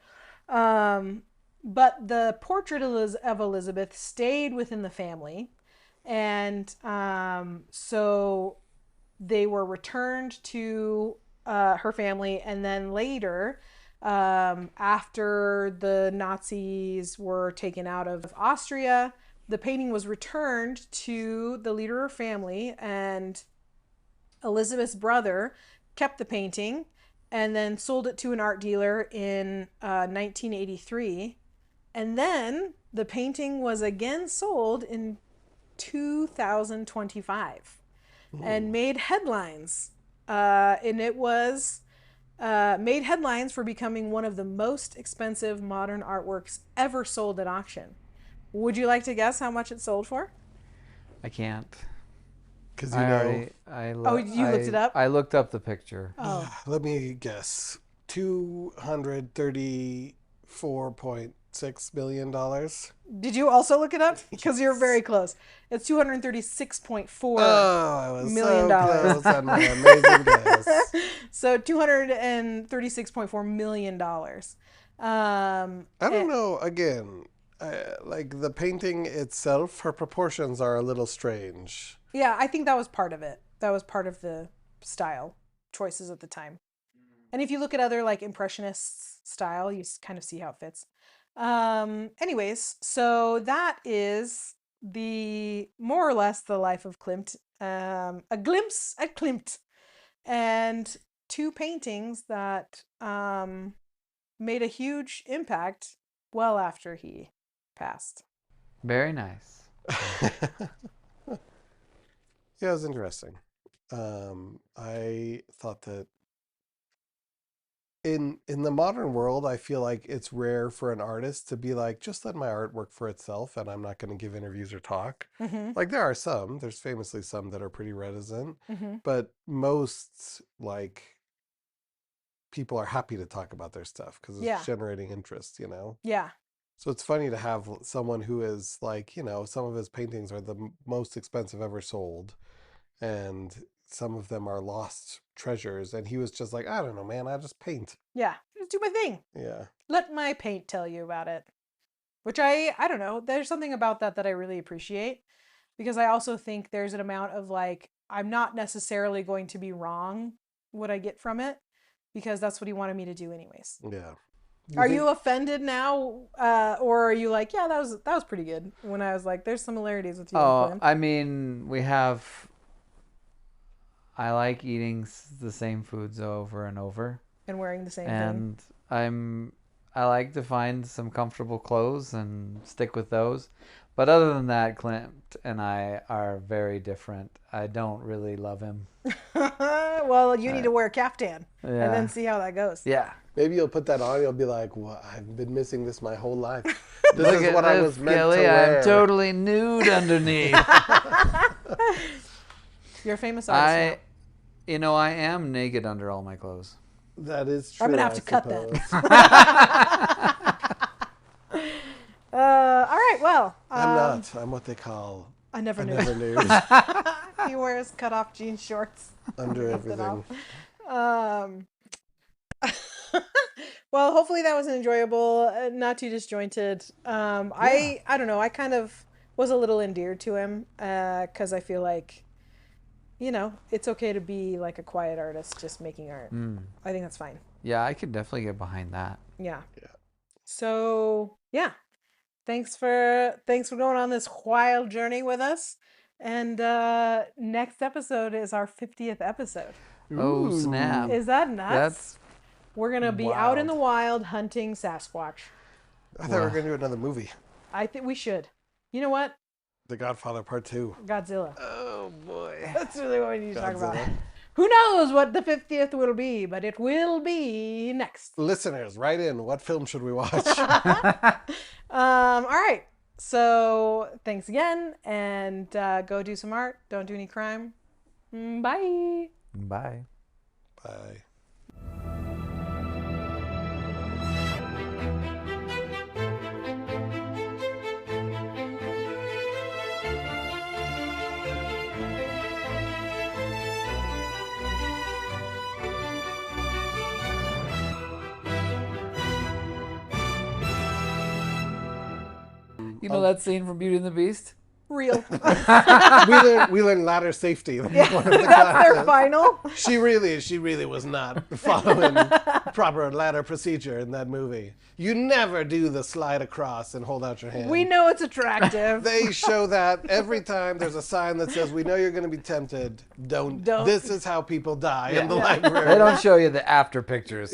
But the portrait of Elizabeth stayed within the family, and so they were returned to her family, and then later, after the Nazis were taken out of Austria, the painting was returned to the leader of her family, and Elizabeth's brother kept the painting and then sold it to an art dealer in 1983. And then the painting was again sold in 2025 and made headlines. And it was made headlines for becoming one of the most expensive modern artworks ever sold at auction. Would you like to guess how much it sold for? I can't. Because You looked it up? I looked up the picture. Oh. Let me guess. $234.6 million. Did you also look it up? Because you're very close. It's $236.4 I was million so close on my amazing guess. So $236.4 million. I don't know. Again, like the painting itself, her proportions are a little strange. Yeah, I think that was part of it. That was part of the style choices at the time. And if you look at other like impressionist style, you kind of see how it fits. Anyways, so that is the more or less the life of Klimt. A glimpse at Klimt, and two paintings that made a huge impact well after he passed. Very nice. Yeah, it was interesting. I thought that in the modern world, I feel like it's rare for an artist to be like, just let my art work for itself, and I'm not going to give interviews or talk. Mm-hmm. Like there are some, there's famously some that are pretty reticent, Mm-hmm. but most like people are happy to talk about their stuff because it's generating interest, you know? Yeah. So it's funny to have someone who is like, you know, some of his paintings are the most expensive ever sold, and some of them are lost treasures. And he was just like, I don't know, man, I just paint. Yeah. Just do my thing. Yeah. Let my paint tell you about it. Which I don't know. There's something about that I really appreciate, because I also think there's an amount of like, I'm not necessarily going to be wrong what I get from it, because that's what he wanted me to do anyways. Yeah. Are you offended now, or are you like, yeah, that was pretty good? When I was like, there's similarities with you. Oh, I mean, I like eating the same foods over and over, and wearing the same thing. And I like to find some comfortable clothes and stick with those. But other than that, Klimt and I are very different. I don't really love him. Well, you need to wear a caftan and then see how that goes. Yeah. Maybe you'll put that on. You'll be like, well, I've been missing this my whole life. This is what I was meant Kelly, to wear. I'm totally nude underneath. You're a famous artist now. I am naked under all my clothes. That is true. I'm gonna have to cut that. All right, well. I'm not. I'm what they call I never knew. He wears cut-off jean shorts. Under everything. Well, hopefully that was enjoyable, not too disjointed. I don't know. I kind of was a little endeared to him because I feel like, it's okay to be like a quiet artist just making art. I think that's fine. Yeah, I could definitely get behind that. Yeah. So, yeah. Thanks for going on this wild journey with us. And next episode is our 50th episode. Oh, snap. Is that nuts? We're going to be out in the wild hunting Sasquatch. I thought we were going to do another movie. I think we should. You know what? The Godfather Part 2. Godzilla. Oh, boy. That's really what we need to talk about. Who knows what the 50th will be, but it will be next. Listeners, write in. What film should we watch? All right. So thanks again, and go do some art. Don't do any crime. Bye. Bye. Bye. You know that scene from Beauty and the Beast? Real. we learned ladder safety. Yeah, that's their final. She really was not following proper ladder procedure in that movie. You never do the slide across and hold out your hand. We know it's attractive. They show that every time there's a sign that says, we know you're going to be tempted. Don't. This is how people die in the library. They don't show you the after pictures.